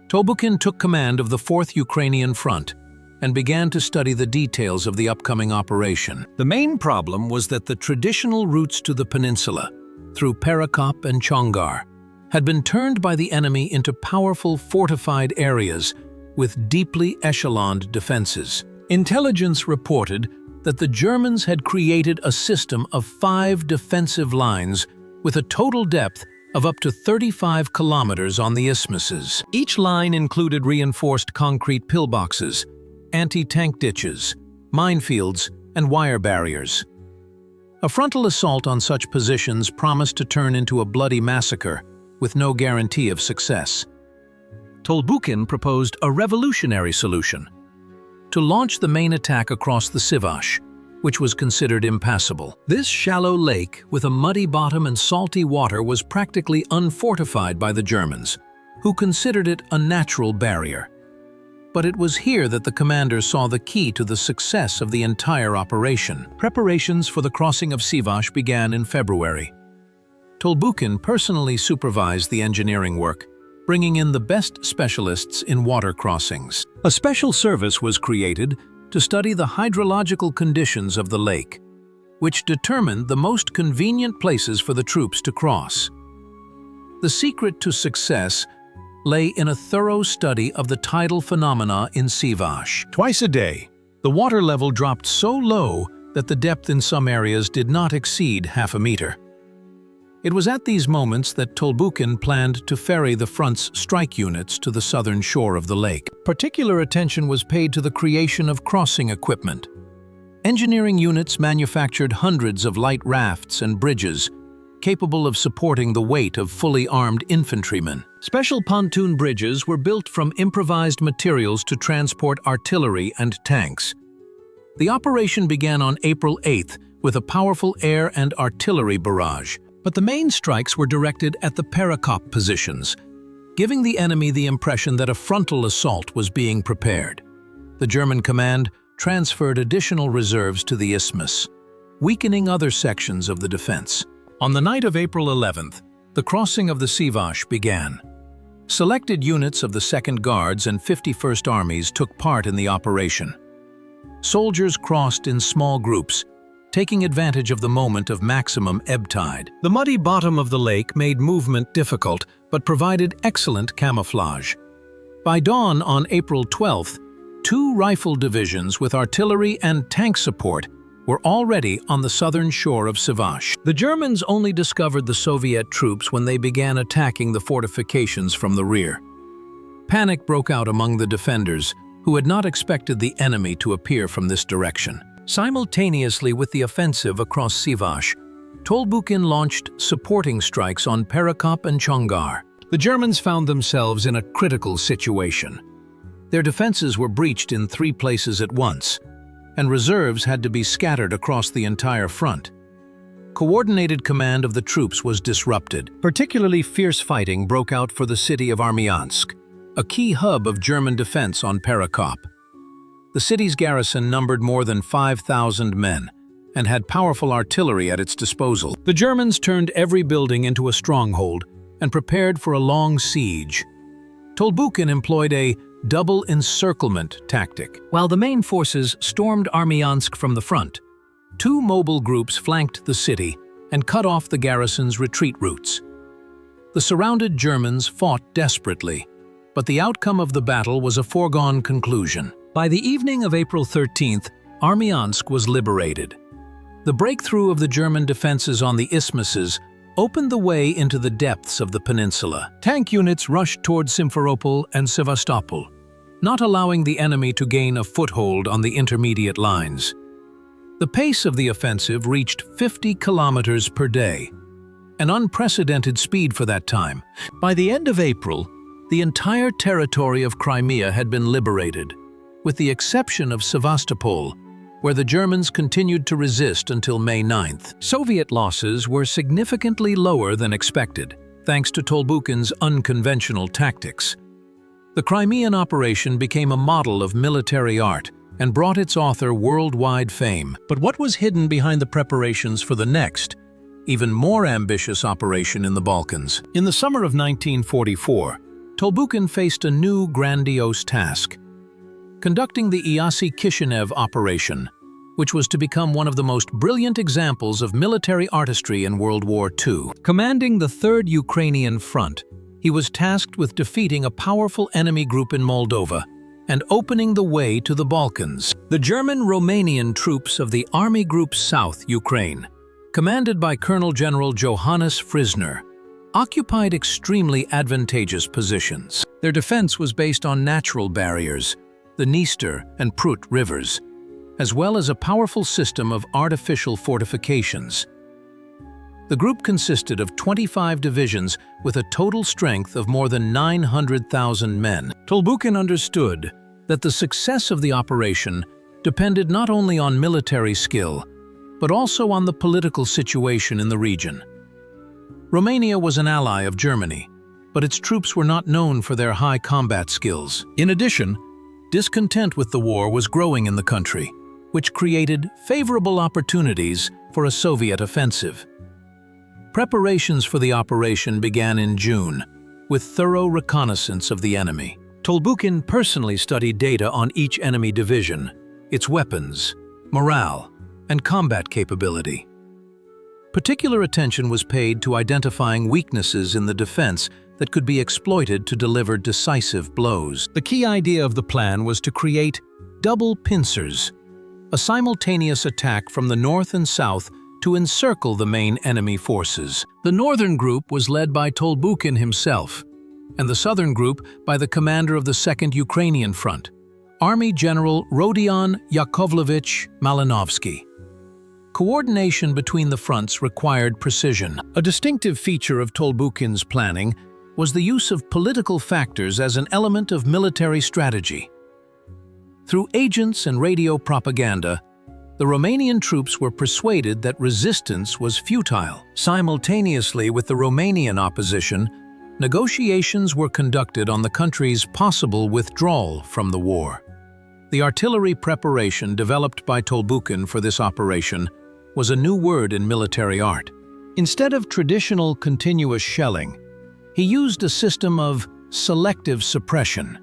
Tolbukhin took command of the 4th Ukrainian Front and began to study the details of the upcoming operation. The main problem was that the traditional routes to the peninsula, through Perekop and Chongar, had been turned by the enemy into powerful fortified areas with deeply echeloned defenses. Intelligence reported that the Germans had created a system of 5 defensive lines with a total depth of up to 35 kilometers on the isthmuses. Each line included reinforced concrete pillboxes, anti-tank ditches, minefields, and wire barriers. A frontal assault on such positions promised to turn into a bloody massacre with no guarantee of success. Tolbukhin proposed a revolutionary solution: to launch the main attack across the Sivash, which was considered impassable. This shallow lake with a muddy bottom and salty water was practically unfortified by the Germans, who considered it a natural barrier. But it was here that the commander saw the key to the success of the entire operation. Preparations for the crossing of Sivash began in February. Tolbukhin personally supervised the engineering work, bringing in the best specialists in water crossings. A special service was created to study the hydrological conditions of the lake, which determined the most convenient places for the troops to cross. The secret to success lay in a thorough study of the tidal phenomena in Sivash. Twice a day, the water level dropped so low that the depth in some areas did not exceed half a meter. It was at these moments that Tolbukhin planned to ferry the front's strike units to the southern shore of the lake. Particular attention was paid to the creation of crossing equipment. Engineering units manufactured hundreds of light rafts and bridges, capable of supporting the weight of fully armed infantrymen. Special pontoon bridges were built from improvised materials to transport artillery and tanks. The operation began on April 8th with a powerful air and artillery barrage. But the main strikes were directed at the Perekop positions, giving the enemy the impression that a frontal assault was being prepared. The German command transferred additional reserves to the isthmus, weakening other sections of the defense. On the night of April 11th, the crossing of the Sivash began. Selected units of the 2nd Guards and 51st Armies took part in the operation. Soldiers crossed in small groups, taking advantage of the moment of maximum ebb tide. The muddy bottom of the lake made movement difficult, but provided excellent camouflage. By dawn on April 12th, 2 rifle divisions with artillery and tank support were already on the southern shore of Sivas. The Germans only discovered the Soviet troops when they began attacking the fortifications from the rear. Panic broke out among the defenders, who had not expected the enemy to appear from this direction. Simultaneously with the offensive across Sivas, Tolbukhin launched supporting strikes on Perekop and Chongar. The Germans found themselves in a critical situation. Their defenses were breached in 3 places at once, and reserves had to be scattered across the entire front. Coordinated command of the troops was disrupted. Particularly fierce fighting broke out for the city of Armyansk, a key hub of German defense on Perekop. The city's garrison numbered more than 5,000 men and had powerful artillery at its disposal. The Germans turned every building into a stronghold and prepared for a long siege. Tolbukhin employed a double encirclement tactic. While the main forces stormed Armyansk from the front, 2 mobile groups flanked the city and cut off the garrison's retreat routes. The surrounded Germans fought desperately, but the outcome of the battle was a foregone conclusion. By the evening of April 13th, Armyansk was liberated. The breakthrough of the German defenses on the isthmuses opened the way into the depths of the peninsula. Tank units rushed toward Simferopol and Sevastopol, not allowing the enemy to gain a foothold on the intermediate lines. The pace of the offensive reached 50 kilometers per day, an unprecedented speed for that time. By the end of April, the entire territory of Crimea had been liberated, with the exception of Sevastopol, where the Germans continued to resist until May 9th. Soviet losses were significantly lower than expected, thanks to Tolbukhin's unconventional tactics. The Crimean operation became a model of military art and brought its author worldwide fame. But what was hidden behind the preparations for the next, even more ambitious operation in the Balkans? In the summer of 1944, Tolbukhin faced a new grandiose task: conducting the Iasi-Kishinev operation, which was to become one of the most brilliant examples of military artistry in World War II. Commanding the 3rd Ukrainian Front, he was tasked with defeating a powerful enemy group in Moldova and opening the way to the Balkans. The German-Romanian troops of the Army Group South Ukraine, commanded by Colonel General Johannes Frisner, occupied extremely advantageous positions. Their defense was based on natural barriers, the Dniester and Prut rivers, as well as a powerful system of artificial fortifications. The group consisted of 25 divisions with a total strength of more than 900,000 men. Tolbukhin understood that the success of the operation depended not only on military skill, but also on the political situation in the region. Romania was an ally of Germany, but its troops were not known for their high combat skills. In addition, discontent with the war was growing in the country, which created favorable opportunities for a Soviet offensive. Preparations for the operation began in June, with thorough reconnaissance of the enemy. Tolbukhin personally studied data on each enemy division, its weapons, morale, and combat capability. Particular attention was paid to identifying weaknesses in the defense that could be exploited to deliver decisive blows. The key idea of the plan was to create double pincers, a simultaneous attack from the north and south to encircle the main enemy forces. The northern group was led by Tolbukhin himself, and the southern group by the commander of the 2nd Ukrainian Front, Army General Rodion Yakovlevich Malinovsky. Coordination between the fronts required precision. A distinctive feature of Tolbukhin's planning was the use of political factors as an element of military strategy. Through agents and radio propaganda, the Romanian troops were persuaded that resistance was futile. Simultaneously with the Romanian opposition, negotiations were conducted on the country's possible withdrawal from the war. The artillery preparation developed by Tolbukhin for this operation was a new word in military art. Instead of traditional continuous shelling, he used a system of selective suppression.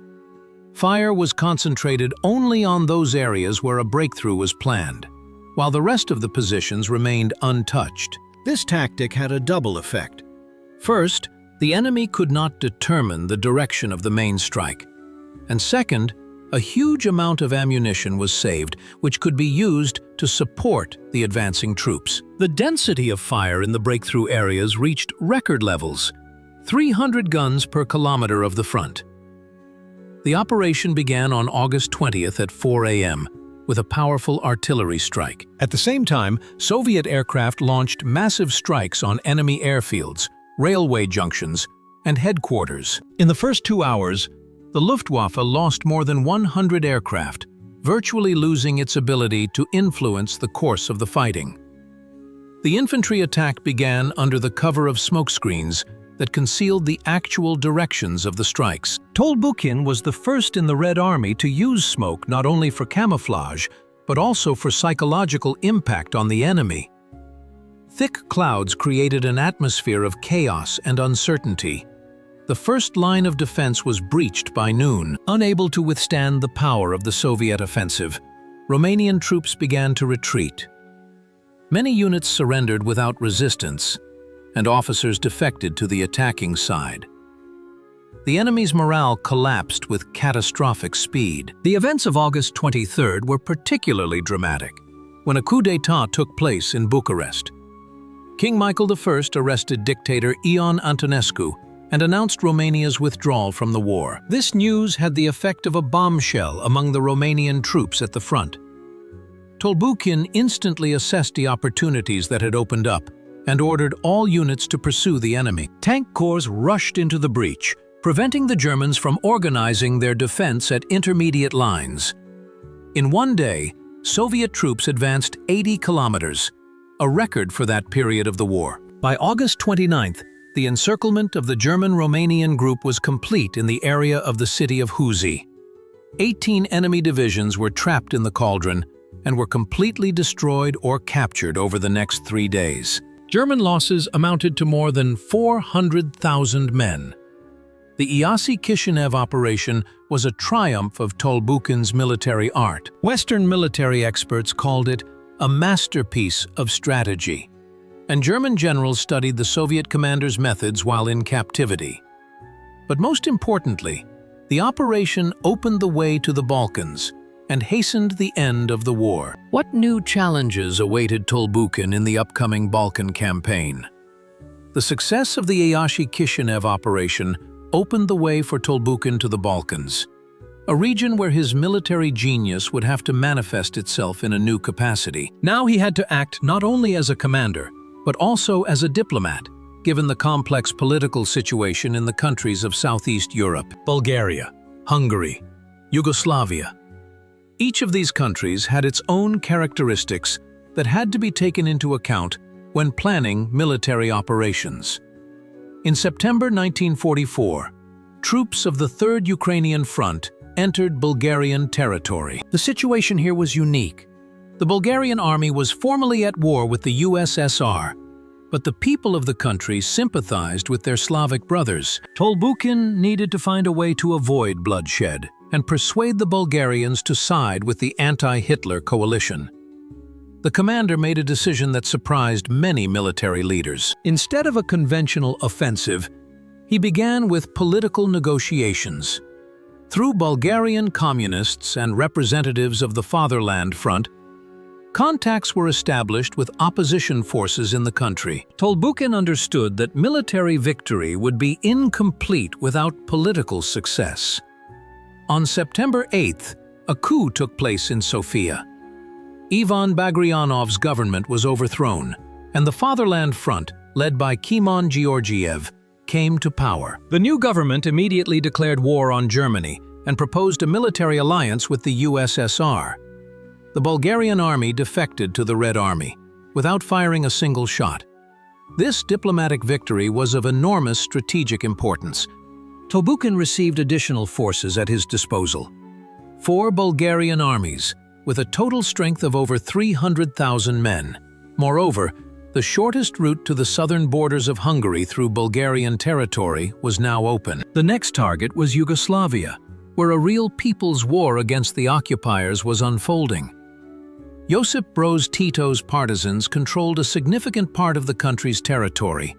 Fire was concentrated only on those areas where a breakthrough was planned, while the rest of the positions remained untouched. This tactic had a double effect. First, the enemy could not determine the direction of the main strike. And second, a huge amount of ammunition was saved, which could be used to support the advancing troops. The density of fire in the breakthrough areas reached record levels, 300 guns per kilometer of the front. The operation began on August 20th at 4 a.m. with a powerful artillery strike. At the same time, Soviet aircraft launched massive strikes on enemy airfields, railway junctions, and headquarters. In the first 2 hours, the Luftwaffe lost more than 100 aircraft, virtually losing its ability to influence the course of the fighting. The infantry attack began under the cover of smokescreens that concealed the actual directions of the strikes. Tolbukhin was the first in the Red Army to use smoke not only for camouflage, but also for psychological impact on the enemy. Thick clouds created an atmosphere of chaos and uncertainty. The first line of defense was breached by noon. Unable to withstand the power of the Soviet offensive, Romanian troops began to retreat. Many units surrendered without resistance, and officers defected to the attacking side. The enemy's morale collapsed with catastrophic speed. The events of August 23rd were particularly dramatic, when a coup d'état took place in Bucharest. King Michael I arrested dictator Ion Antonescu and announced Romania's withdrawal from the war. This news had the effect of a bombshell among the Romanian troops at the front. Tolbukhin instantly assessed the opportunities that had opened up and ordered all units to pursue the enemy. Tank corps rushed into the breach, preventing the Germans from organizing their defense at intermediate lines. In one day, Soviet troops advanced 80 kilometers, a record for that period of the war. By August 29th, the encirclement of the German-Romanian group was complete in the area of the city of Huzi. 18 enemy divisions were trapped in the cauldron and were completely destroyed or captured over the next 3 days. German losses amounted to more than 400,000 men. The Iasi Kishinev operation was a triumph of Tolbukhin's military art. Western military experts called it a masterpiece of strategy, and German generals studied the Soviet commander's methods while in captivity. But most importantly, the operation opened the way to the Balkans and hastened the end of the war. What new challenges awaited Tolbukhin in the upcoming Balkan campaign? The success of the Iasi Kishinev operation opened the way for Tolbukhin to the Balkans, a region where his military genius would have to manifest itself in a new capacity. Now he had to act not only as a commander, but also as a diplomat, given the complex political situation in the countries of Southeast Europe: Bulgaria, Hungary, Yugoslavia. Each of these countries had its own characteristics that had to be taken into account when planning military operations. In September 1944, troops of the Third Ukrainian Front entered Bulgarian territory. The situation here was unique. The Bulgarian army was formally at war with the USSR, but the people of the country sympathized with their Slavic brothers. Tolbukhin needed to find a way to avoid bloodshed and persuade the Bulgarians to side with the anti-Hitler coalition. The commander made a decision that surprised many military leaders. Instead of a conventional offensive, he began with political negotiations. Through Bulgarian communists and representatives of the Fatherland Front, contacts were established with opposition forces in the country. Tolbukhin understood that military victory would be incomplete without political success. On September 8th, a coup took place in Sofia. Ivan Bagrianov's government was overthrown, and the Fatherland Front, led by Kimon Georgiev, came to power. The new government immediately declared war on Germany and proposed a military alliance with the USSR. The Bulgarian army defected to the Red Army, without firing a single shot. This diplomatic victory was of enormous strategic importance. Tolbukhin received additional forces at his disposal: 4 Bulgarian armies, with a total strength of over 300,000 men. Moreover, the shortest route to the southern borders of Hungary through Bulgarian territory was now open. The next target was Yugoslavia, where a real people's war against the occupiers was unfolding. Josip Broz Tito's partisans controlled a significant part of the country's territory,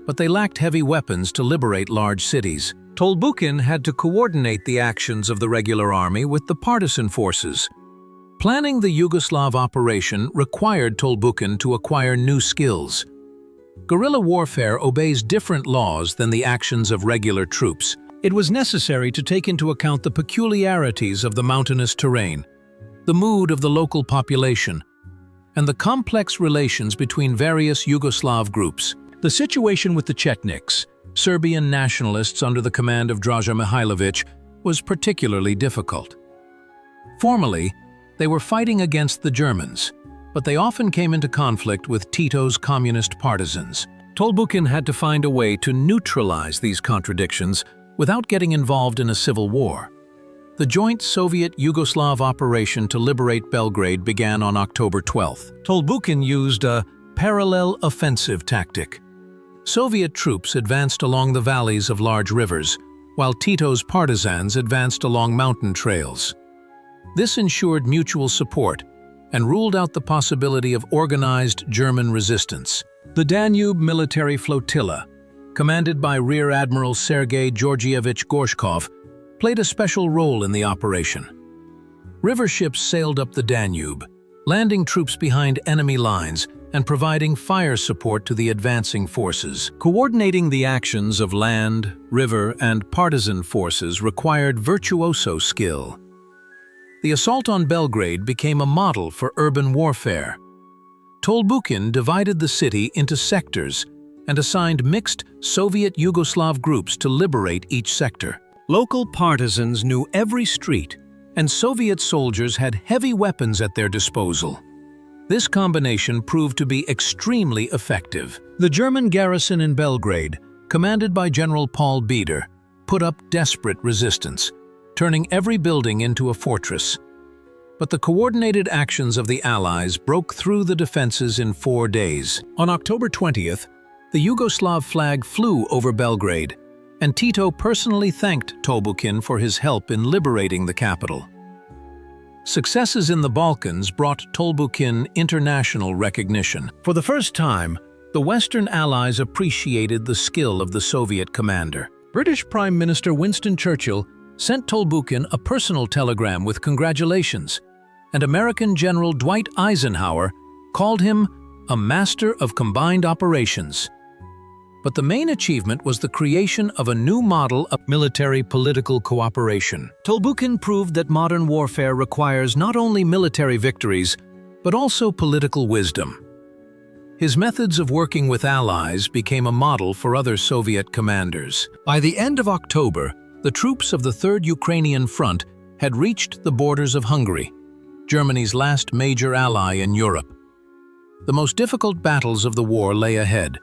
but they lacked heavy weapons to liberate large cities. Tolbukhin had to coordinate the actions of the regular army with the partisan forces. Planning the Yugoslav operation required Tolbukhin to acquire new skills. Guerrilla warfare obeys different laws than the actions of regular troops. It was necessary to take into account the peculiarities of the mountainous terrain, the mood of the local population, and the complex relations between various Yugoslav groups. The situation with the Chetniks, Serbian nationalists under the command of Draža Mihailović, was particularly difficult. Formally, they were fighting against the Germans, but they often came into conflict with Tito's communist partisans. Tolbukhin had to find a way to neutralize these contradictions without getting involved in a civil war. The joint Soviet-Yugoslav operation to liberate Belgrade began on October 12th. Tolbukhin used a parallel offensive tactic. Soviet troops advanced along the valleys of large rivers, while Tito's partisans advanced along mountain trails. This ensured mutual support and ruled out the possibility of organized German resistance. The Danube military flotilla, commanded by Rear Admiral Sergei Georgievich Gorshkov, played a special role in the operation. River ships sailed up the Danube, landing troops behind enemy lines and providing fire support to the advancing forces. Coordinating the actions of land, river, and partisan forces required virtuoso skill. The assault on Belgrade became a model for urban warfare. Tolbukhin divided the city into sectors and assigned mixed Soviet-Yugoslav groups to liberate each sector. Local partisans knew every street, and Soviet soldiers had heavy weapons at their disposal. This combination proved to be extremely effective. The German garrison in Belgrade, commanded by General Paul Bieder, put up desperate resistance, turning every building into a fortress. But the coordinated actions of the Allies broke through the defenses in 4 days. On October 20th, the Yugoslav flag flew over Belgrade, and Tito personally thanked Tolbukhin for his help in liberating the capital. Successes in the Balkans brought Tolbukhin international recognition. For the first time, the Western Allies appreciated the skill of the Soviet commander. British Prime Minister Winston Churchill sent Tolbukhin a personal telegram with congratulations, and American General Dwight Eisenhower called him a master of combined operations. But the main achievement was the creation of a new model of military-political cooperation. Tolbukhin proved that modern warfare requires not only military victories, but also political wisdom. His methods of working with allies became a model for other Soviet commanders. By the end of October, the troops of the Third Ukrainian Front had reached the borders of Hungary, Germany's last major ally in Europe. The most difficult battles of the war lay ahead,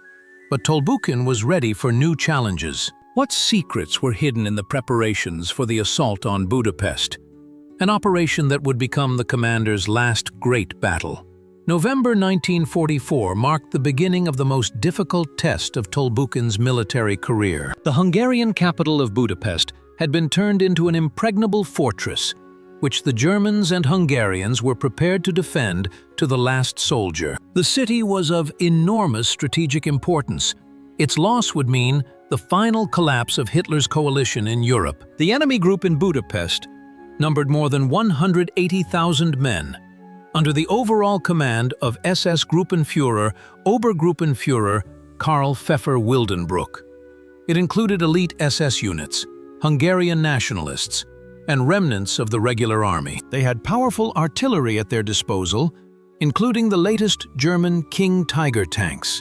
but Tolbukhin was ready for new challenges. What secrets were hidden in the preparations for the assault on Budapest, an operation that would become the commander's last great battle? November 1944 marked the beginning of the most difficult test of Tolbukhin's military career. The Hungarian capital of Budapest had been turned into an impregnable fortress, which the Germans and Hungarians were prepared to defend to the last soldier. The city was of enormous strategic importance. Its loss would mean the final collapse of Hitler's coalition in Europe. The enemy group in Budapest numbered more than 180,000 men, under the overall command of SS Gruppenführer, Obergruppenführer Karl Pfeffer-Wildenbruch. It included elite SS units, Hungarian nationalists, and remnants of the regular army. They had powerful artillery at their disposal, including the latest German King Tiger tanks.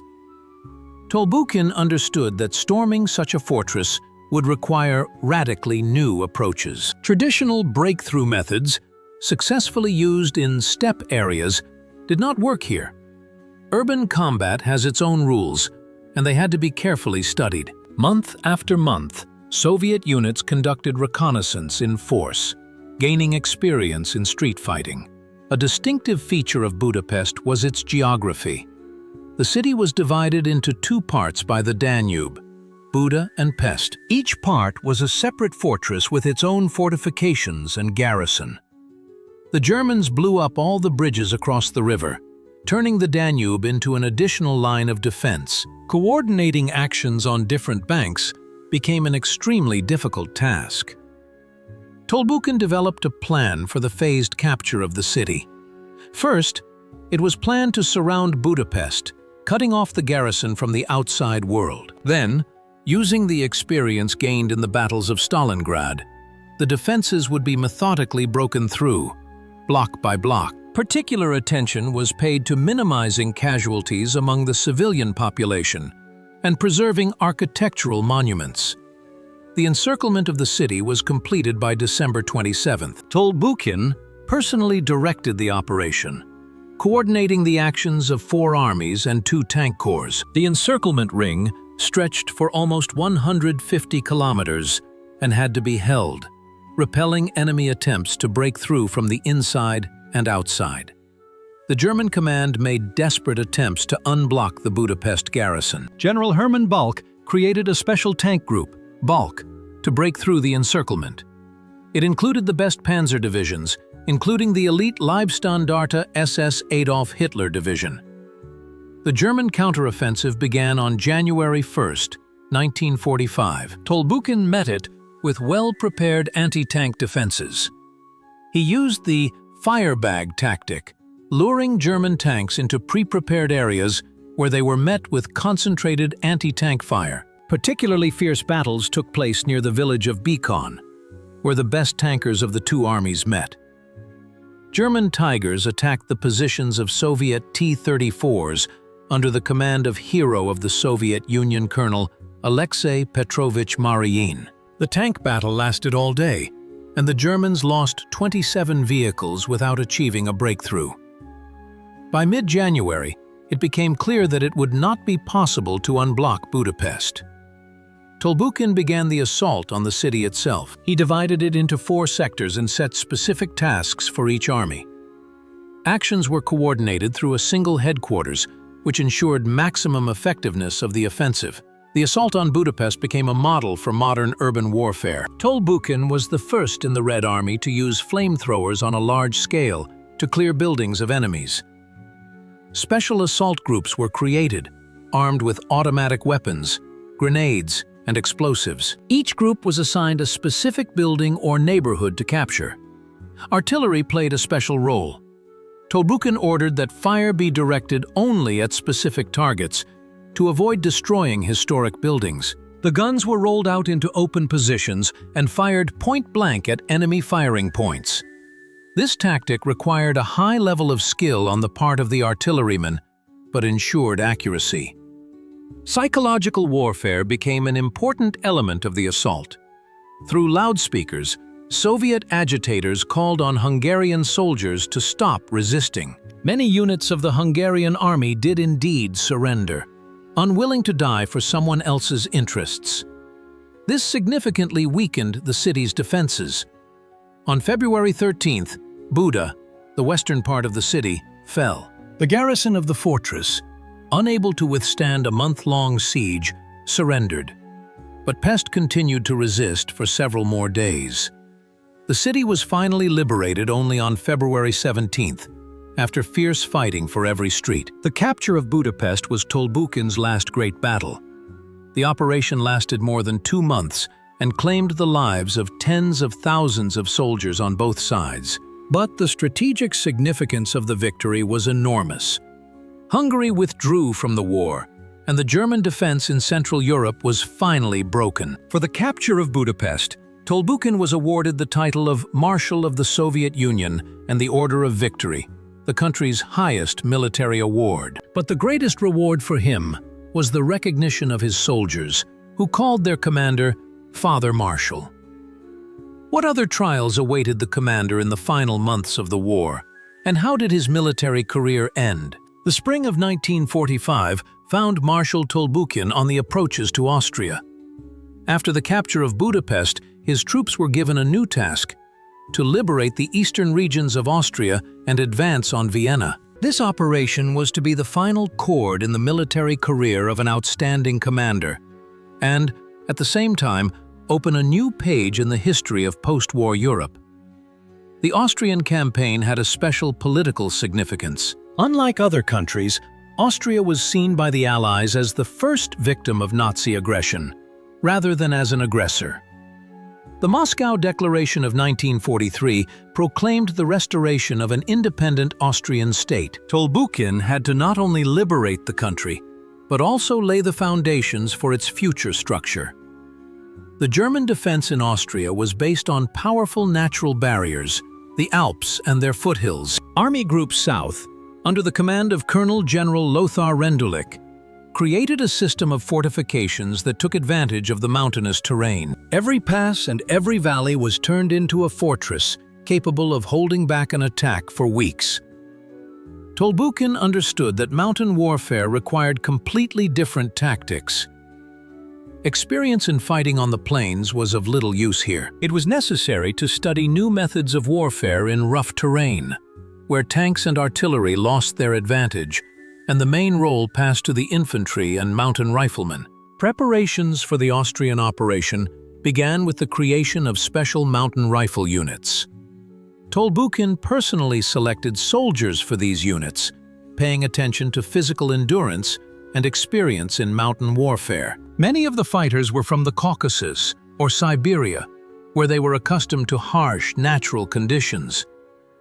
Tolbukhin understood that storming such a fortress would require radically new approaches. Traditional breakthrough methods, successfully used in steppe areas, did not work here. Urban combat has its own rules, and they had to be carefully studied. Month after month, Soviet units conducted reconnaissance in force, gaining experience in street fighting. A distinctive feature of Budapest was its geography. The city was divided into two parts by the Danube. Buda, and Pest. Each part was a separate fortress with its own fortifications and garrison. The Germans blew up all the bridges across the river, turning the Danube into an additional line of defense. Coordinating actions on different banks became an extremely difficult task. Tolbukhin developed a plan for the phased capture of the city. First, it was planned to surround Budapest, cutting off the garrison from the outside world. Then, using the experience gained in the battles of Stalingrad, the defenses would be methodically broken through, block by block. Particular attention was paid to minimizing casualties among the civilian population and preserving architectural monuments. The encirclement of the city was completed by December 27th. Tolbukhin personally directed the operation, coordinating the actions of 4 armies and 2 tank corps. The encirclement ring stretched for almost 150 kilometers and had to be held, repelling enemy attempts to break through from the inside and outside. The German command made desperate attempts to unblock the Budapest garrison. General Hermann Balck created a special tank group, Balck, to break through the encirclement. It included the best panzer divisions, including the elite Leibstandarte SS Adolf Hitler Division. The German counteroffensive began on January 1st, 1945. Tolbukhin met it with well-prepared anti-tank defenses. He used the firebag tactic, luring German tanks into pre-prepared areas where they were met with concentrated anti-tank fire. Particularly fierce battles took place near the village of Beacon, where the best tankers of the 2 armies met. German Tigers attacked the positions of Soviet T-34s under the command of hero of the Soviet Union Colonel Alexei Petrovich Maryin. The tank battle lasted all day, and the Germans lost 27 vehicles without achieving a breakthrough. By mid-January, it became clear that it would not be possible to unblock Budapest. Tolbukhin began the assault on the city itself. He divided it into 4 sectors and set specific tasks for each army. Actions were coordinated through a single headquarters, which ensured maximum effectiveness of the offensive. The assault on Budapest became a model for modern urban warfare. Tolbukhin was the first in the Red Army to use flamethrowers on a large scale to clear buildings of enemies. Special assault groups were created, armed with automatic weapons, grenades, and explosives. Each group was assigned a specific building or neighborhood to capture. Artillery played a special role. Tolbukhin ordered that fire be directed only at specific targets to avoid destroying historic buildings. The guns were rolled out into open positions and fired point-blank at enemy firing points. This tactic required a high level of skill on the part of the artillerymen, but ensured accuracy. Psychological warfare became an important element of the assault. Through loudspeakers, Soviet agitators called on Hungarian soldiers to stop resisting. Many units of the Hungarian army did indeed surrender, unwilling to die for someone else's interests. This significantly weakened the city's defenses. On February 13th, Buda, the western part of the city, fell. The garrison of the fortress, unable to withstand a month-long siege, surrendered. But Pest continued to resist for several more days. The city was finally liberated only on February 17th, after fierce fighting for every street. The capture of Budapest was Tolbukhin's last great battle. The operation lasted more than 2 months and claimed the lives of tens of thousands of soldiers on both sides. But the strategic significance of the victory was enormous. Hungary withdrew from the war, and the German defense in Central Europe was finally broken. For the capture of Budapest, Tolbukhin was awarded the title of Marshal of the Soviet Union and the Order of Victory, the country's highest military award. But the greatest reward for him was the recognition of his soldiers, who called their commander Father Marshal. What other trials awaited the commander in the final months of the war, and how did his military career end? The spring of 1945 found Marshal Tolbukhin on the approaches to Austria. After the capture of Budapest, his troops were given a new task: to liberate the eastern regions of Austria and advance on Vienna. This operation was to be the final chord in the military career of an outstanding commander, and, at the same time, open a new page in the history of post-war Europe. The Austrian campaign had a special political significance. Unlike other countries, Austria was seen by the Allies as the first victim of Nazi aggression, rather than as an aggressor. The Moscow Declaration of 1943 proclaimed the restoration of an independent Austrian state. Tolbukhin had to not only liberate the country, but also lay the foundations for its future structure. The German defense in Austria was based on powerful natural barriers, the Alps and their foothills. Army Group South, under the command of Colonel General Lothar Rendulic, created a system of fortifications that took advantage of the mountainous terrain. Every pass and every valley was turned into a fortress capable of holding back an attack for weeks. Tolbukhin understood that mountain warfare required completely different tactics. Experience in fighting on the plains was of little use here. It was necessary to study new methods of warfare in rough terrain, where tanks and artillery lost their advantage, and the main role passed to the infantry and mountain riflemen. Preparations for the Austrian operation began with the creation of special mountain rifle units. Tolbukhin personally selected soldiers for these units, paying attention to physical endurance and experience in mountain warfare. Many of the fighters were from the Caucasus or Siberia, where they were accustomed to harsh, natural conditions.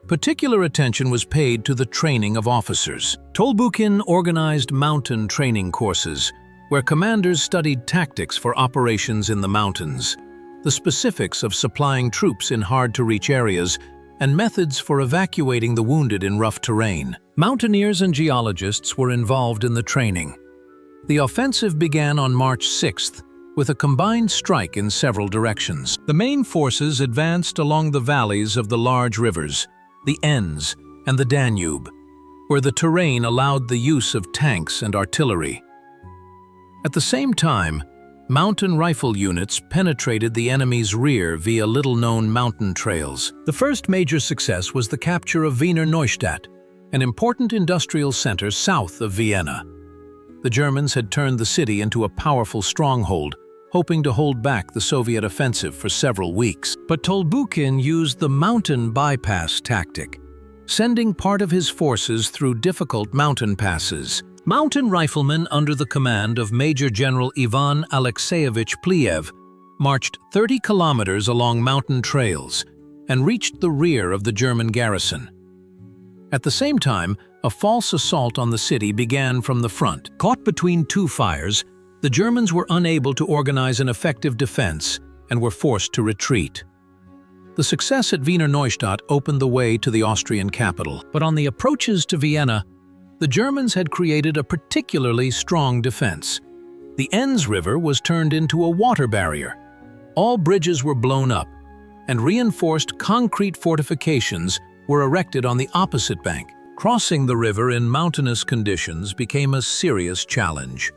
Particular attention was paid to the training of officers. Tolbukhin organized mountain training courses, where commanders studied tactics for operations in the mountains, the specifics of supplying troops in hard-to-reach areas, and methods for evacuating the wounded in rough terrain. Mountaineers and geologists were involved in the training. The offensive began on March 6th, with a combined strike in several directions. The main forces advanced along the valleys of the large rivers, the Enns and the Danube, where the terrain allowed the use of tanks and artillery. At the same time, mountain rifle units penetrated the enemy's rear via little-known mountain trails. The first major success was the capture of Wiener Neustadt, an important industrial center south of Vienna. The Germans had turned the city into a powerful stronghold, hoping to hold back the Soviet offensive for several weeks. But Tolbukhin used the mountain bypass tactic, sending part of his forces through difficult mountain passes. Mountain riflemen under the command of Major General Ivan Alexeyevich Pliev marched 30 kilometers along mountain trails and reached the rear of the German garrison. At the same time, a false assault on the city began from the front. Caught between two fires, the Germans were unable to organize an effective defense and were forced to retreat. The success at Wiener Neustadt opened the way to the Austrian capital, but on the approaches to Vienna, the Germans had created a particularly strong defense. The Enns River was turned into a water barrier. All bridges were blown up, and reinforced concrete fortifications were erected on the opposite bank. Crossing the river in mountainous conditions became a serious challenge.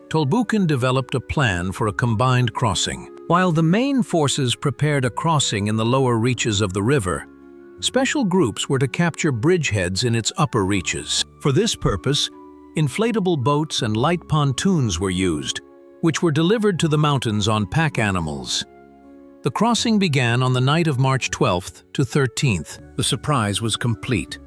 Tolbukhin developed a plan for a combined crossing. While the main forces prepared a crossing in the lower reaches of the river, special groups were to capture bridgeheads in its upper reaches. For this purpose, inflatable boats and light pontoons were used, which were delivered to the mountains on pack animals. The crossing began on the night of March 12th to 13th. The surprise was complete.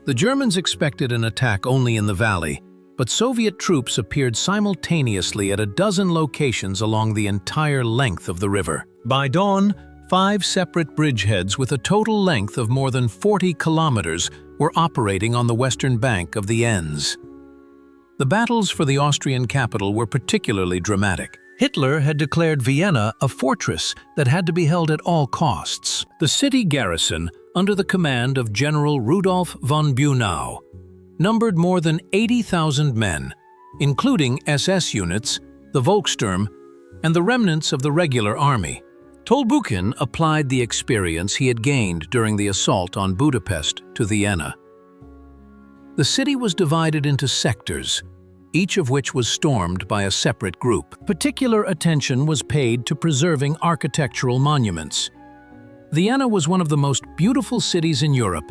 The Germans expected an attack only in the valley, but Soviet troops appeared simultaneously at a dozen locations along the entire length of the river. By dawn, 5 separate bridgeheads with a total length of more than 40 kilometers were operating on the western bank of the Enns. The battles for the Austrian capital were particularly dramatic. Hitler had declared Vienna a fortress that had to be held at all costs. The city garrison, under the command of General Rudolf von Bülow, numbered more than 80,000 men, including SS units, the Volkssturm, and the remnants of the regular army. Tolbukhin applied the experience he had gained during the assault on Budapest to Vienna. The city was divided into sectors, each of which was stormed by a separate group. Particular attention was paid to preserving architectural monuments. Vienna was one of the most beautiful cities in Europe,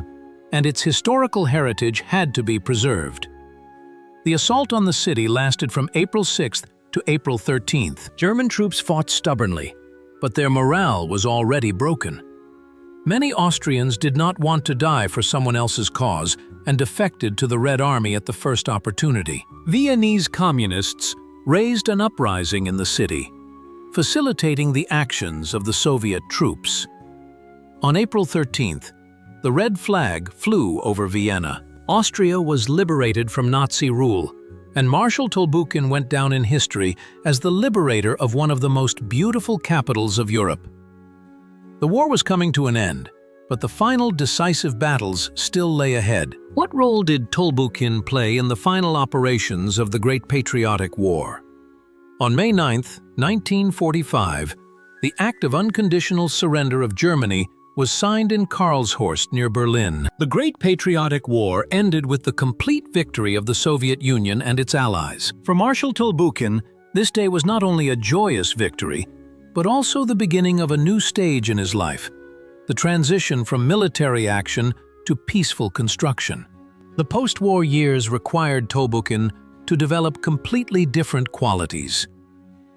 and its historical heritage had to be preserved. The assault on the city lasted from April 6th to April 13th. German troops fought stubbornly, but their morale was already broken. Many Austrians did not want to die for someone else's cause and defected to the Red Army at the first opportunity. Viennese communists raised an uprising in the city, facilitating the actions of the Soviet troops. On April 13th, the red flag flew over Vienna. Austria was liberated from Nazi rule, and Marshal Tolbukhin went down in history as the liberator of one of the most beautiful capitals of Europe. The war was coming to an end, but the final decisive battles still lay ahead. What role did Tolbukhin play in the final operations of the Great Patriotic War? On May 9, 1945, the Act of Unconditional Surrender of Germany was signed in Karlshorst near Berlin. The Great Patriotic War ended with the complete victory of the Soviet Union and its allies. For Marshal Tolbukhin, this day was not only a joyous victory, but also the beginning of a new stage in his life, the transition from military action to peaceful construction. The post-war years required Tolbukhin to develop completely different qualities.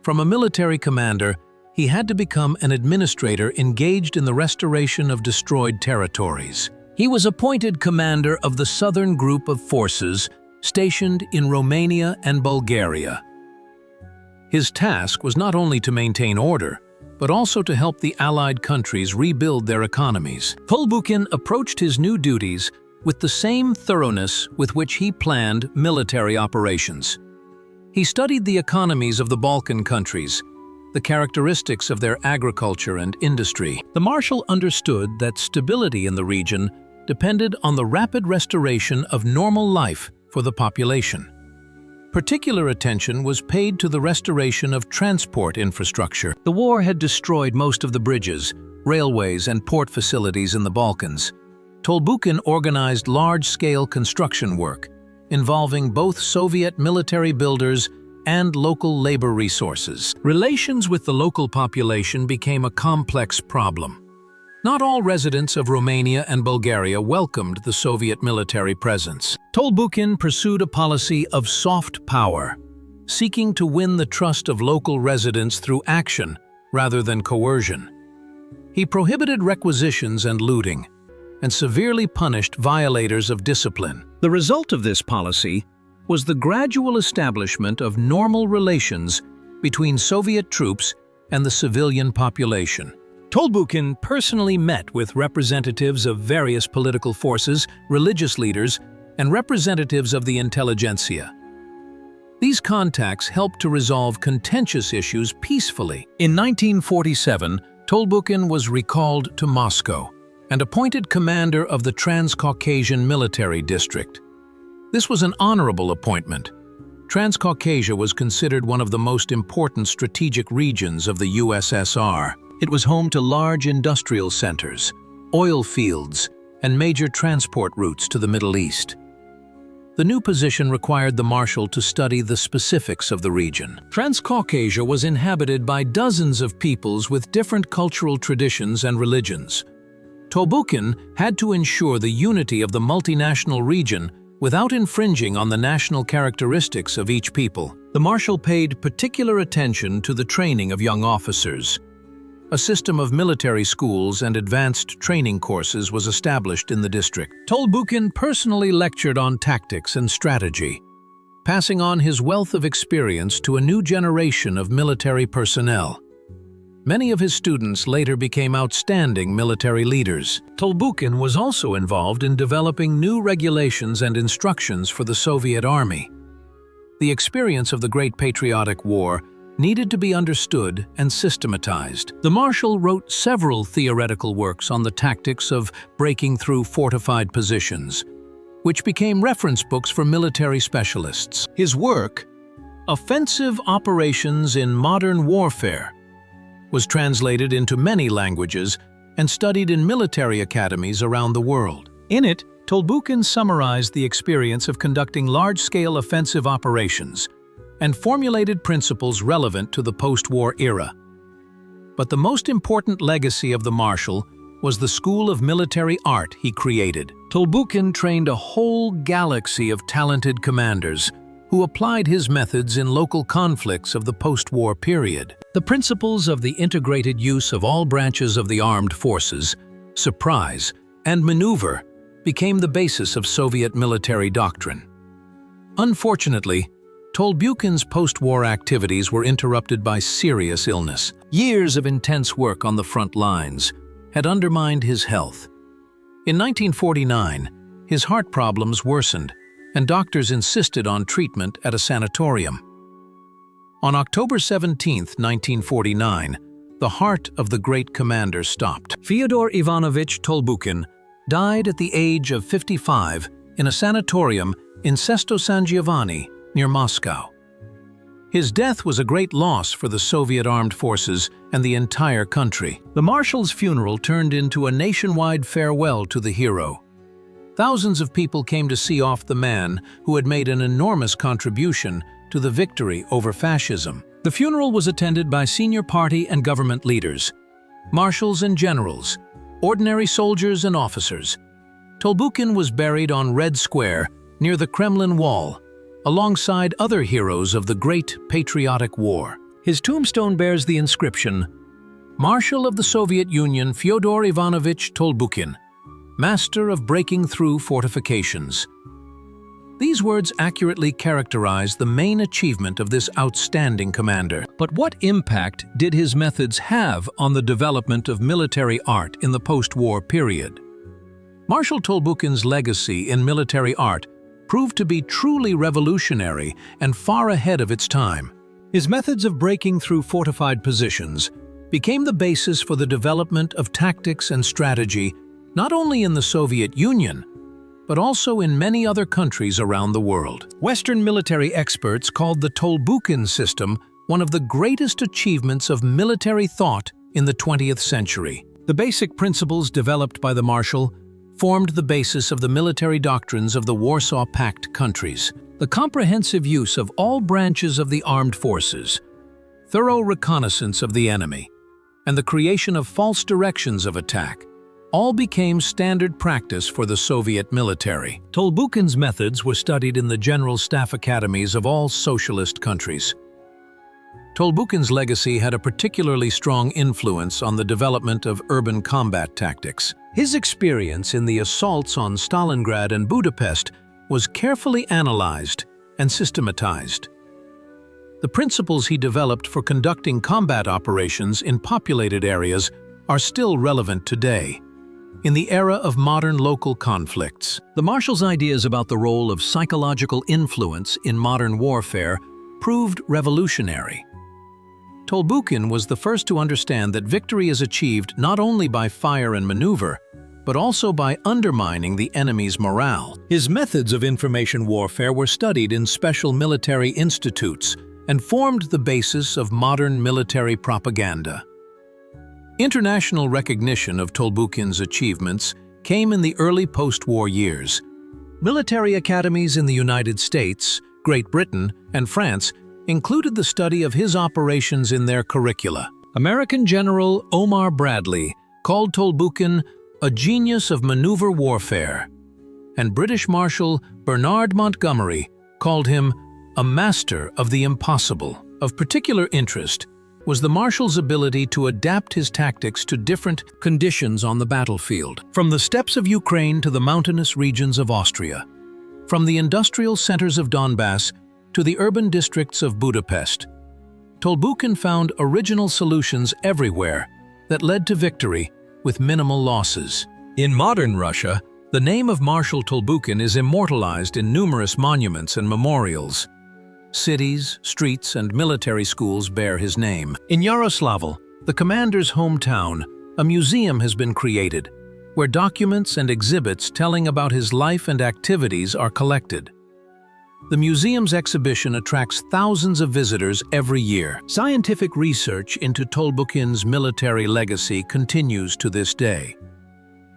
From a military commander, he had to become an administrator engaged in the restoration of destroyed territories. He was appointed commander of the southern group of forces stationed in Romania and Bulgaria. His task was not only to maintain order, but also to help the Allied countries rebuild their economies. Tolbukhin approached his new duties with the same thoroughness with which he planned military operations. He studied the economies of the Balkan countries, the characteristics of their agriculture and industry. The Marshal understood that stability in the region depended on the rapid restoration of normal life for the population. Particular attention was paid to the restoration of transport infrastructure. The war had destroyed most of the bridges, railways, and port facilities in the Balkans. Tolbukhin organized large-scale construction work, involving both Soviet military builders and local labor resources. Relations with the local population became a complex problem. Not all residents of Romania and Bulgaria welcomed the Soviet military presence. Tolbukhin pursued a policy of soft power, seeking to win the trust of local residents through action rather than coercion. He prohibited requisitions and looting, and severely punished violators of discipline. The result of this policy was the gradual establishment of normal relations between Soviet troops and the civilian population. Tolbukhin personally met with representatives of various political forces, religious leaders, and representatives of the intelligentsia. These contacts helped to resolve contentious issues peacefully. In 1947, Tolbukhin was recalled to Moscow and appointed commander of the Transcaucasian Military District. This was an honorable appointment. Transcaucasia was considered one of the most important strategic regions of the USSR. It was home to large industrial centers, oil fields, and major transport routes to the Middle East. The new position required the Marshal to study the specifics of the region. Transcaucasia was inhabited by dozens of peoples with different cultural traditions and religions. Tolbukhin had to ensure the unity of the multinational region without infringing on the national characteristics of each people. The Marshal paid particular attention to the training of young officers. A system of military schools and advanced training courses was established in the district. Tolbukhin personally lectured on tactics and strategy, passing on his wealth of experience to a new generation of military personnel. Many of his students later became outstanding military leaders. Tolbukhin was also involved in developing new regulations and instructions for the Soviet Army. The experience of the Great Patriotic War needed to be understood and systematized. The Marshal wrote several theoretical works on the tactics of breaking through fortified positions, which became reference books for military specialists. His work, Offensive Operations in Modern Warfare, was translated into many languages and studied in military academies around the world. In it, Tolbukhin summarized the experience of conducting large-scale offensive operations and formulated principles relevant to the post-war era. But the most important legacy of the Marshal was the school of military art he created. Tolbukhin trained a whole galaxy of talented commanders who applied his methods in local conflicts of the post-war period. The principles of the integrated use of all branches of the armed forces, surprise, and maneuver became the basis of Soviet military doctrine. Unfortunately, Tolbukhin's post-war activities were interrupted by serious illness. Years of intense work on the front lines had undermined his health. In 1949, his heart problems worsened, and doctors insisted on treatment at a sanatorium. On October 17, 1949, the heart of the great commander stopped. Fyodor Ivanovich Tolbukhin died at the age of 55 in a sanatorium in Sesto San Giovanni, near Moscow. His death was a great loss for the Soviet armed forces and the entire country. The Marshal's funeral turned into a nationwide farewell to the hero. Thousands of people came to see off the man who had made an enormous contribution to the victory over fascism. The funeral was attended by senior party and government leaders, marshals and generals, ordinary soldiers and officers. Tolbukhin was buried on Red Square near the Kremlin Wall, alongside other heroes of the Great Patriotic War. His tombstone bears the inscription, Marshal of the Soviet Union Fyodor Ivanovich Tolbukhin, master of breaking through fortifications. These words accurately characterize the main achievement of this outstanding commander. But what impact did his methods have on the development of military art in the post-war period? Marshal Tolbukhin's legacy in military art proved to be truly revolutionary and far ahead of its time. His methods of breaking through fortified positions became the basis for the development of tactics and strategy not only in the Soviet Union, but also in many other countries around the world. Western military experts called the Tolbukhin system one of the greatest achievements of military thought in the 20th century. The basic principles developed by the Marshal formed the basis of the military doctrines of the Warsaw Pact countries. The comprehensive use of all branches of the armed forces, thorough reconnaissance of the enemy, and the creation of false directions of attack all became standard practice for the Soviet military. Tolbukhin's methods were studied in the General Staff Academies of all socialist countries. Tolbukhin's legacy had a particularly strong influence on the development of urban combat tactics. His experience in the assaults on Stalingrad and Budapest was carefully analyzed and systematized. The principles he developed for conducting combat operations in populated areas are still relevant today, in the era of modern local conflicts. The Marshal's ideas about the role of psychological influence in modern warfare proved revolutionary. Tolbukhin was the first to understand that victory is achieved not only by fire and maneuver, but also by undermining the enemy's morale. His methods of information warfare were studied in special military institutes and formed the basis of modern military propaganda. International recognition of Tolbukhin's achievements came in the early post-war years. Military academies in the United States, Great Britain, and France included the study of his operations in their curricula. American General Omar Bradley called Tolbukhin a genius of maneuver warfare, and British Marshal Bernard Montgomery called him a master of the impossible. Of particular interest was the Marshal's ability to adapt his tactics to different conditions on the battlefield. From the steppes of Ukraine to the mountainous regions of Austria, from the industrial centers of Donbass to the urban districts of Budapest, Tolbukhin found original solutions everywhere that led to victory with minimal losses. In modern Russia, the name of Marshal Tolbukhin is immortalized in numerous monuments and memorials. Cities, streets, and military schools bear his name. In Yaroslavl, the commander's hometown, a museum has been created, where documents and exhibits telling about his life and activities are collected. The museum's exhibition attracts thousands of visitors every year. Scientific research into Tolbukhin's military legacy continues to this day.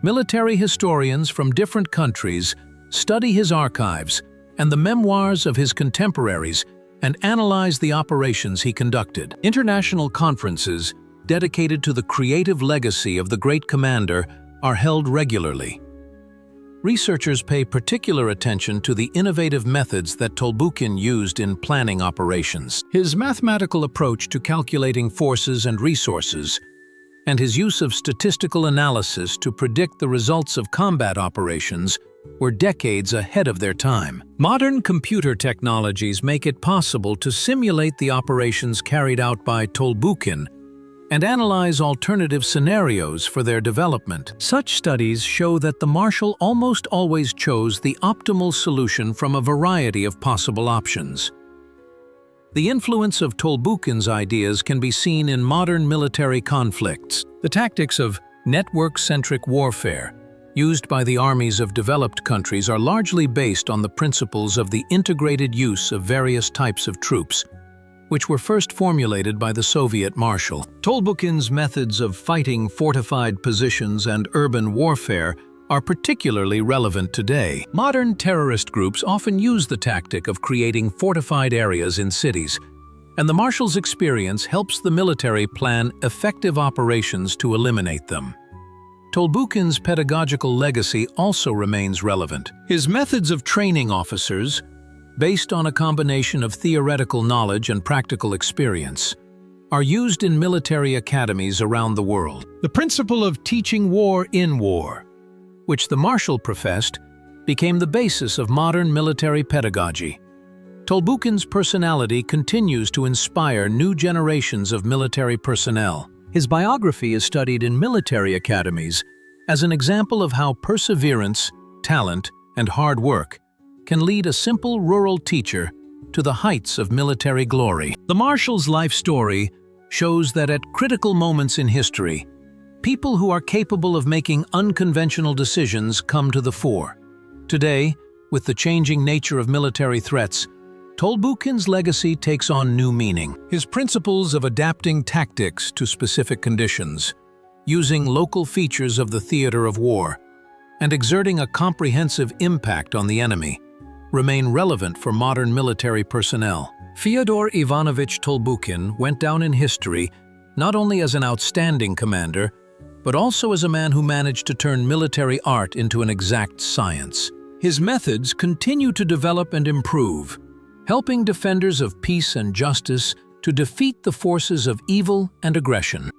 Military historians from different countries study his archives and the memoirs of his contemporaries and analyze the operations he conducted. International conferences dedicated to the creative legacy of the great commander are held regularly. researchers pay particular attention to the innovative methods that Tolbukhin used in planning operations. His mathematical approach to calculating forces and resources, and his use of statistical analysis to predict the results of combat operations were decades ahead of their time. Modern computer technologies make it possible to simulate the operations carried out by Tolbukhin and analyze alternative scenarios for their development. Such studies show that the Marshal almost always chose the optimal solution from a variety of possible options. The influence of Tolbukhin's ideas can be seen in modern military conflicts. The tactics of network-centric warfare used by the armies of developed countries are largely based on the principles of the integrated use of various types of troops, which were first formulated by the Soviet Marshal. Tolbukhin's methods of fighting fortified positions and urban warfare are particularly relevant today. Modern terrorist groups often use the tactic of creating fortified areas in cities, and the Marshal's experience helps the military plan effective operations to eliminate them. Tolbukhin's pedagogical legacy also remains relevant. His methods of training officers, based on a combination of theoretical knowledge and practical experience, are used in military academies around the world. The principle of teaching war in war, which the Marshal professed, became the basis of modern military pedagogy. Tolbukhin's personality continues to inspire new generations of military personnel. His biography is studied in military academies as an example of how perseverance, talent, and hard work can lead a simple rural teacher to the heights of military glory. The Marshal's life story shows that at critical moments in history, people who are capable of making unconventional decisions come to the fore. Today, with the changing nature of military threats, Tolbukhin's legacy takes on new meaning. His principles of adapting tactics to specific conditions, using local features of the theater of war, and exerting a comprehensive impact on the enemy, remain relevant for modern military personnel. Fyodor Ivanovich Tolbukhin went down in history not only as an outstanding commander, but also as a man who managed to turn military art into an exact science. His methods continue to develop and improve, helping defenders of peace and justice to defeat the forces of evil and aggression.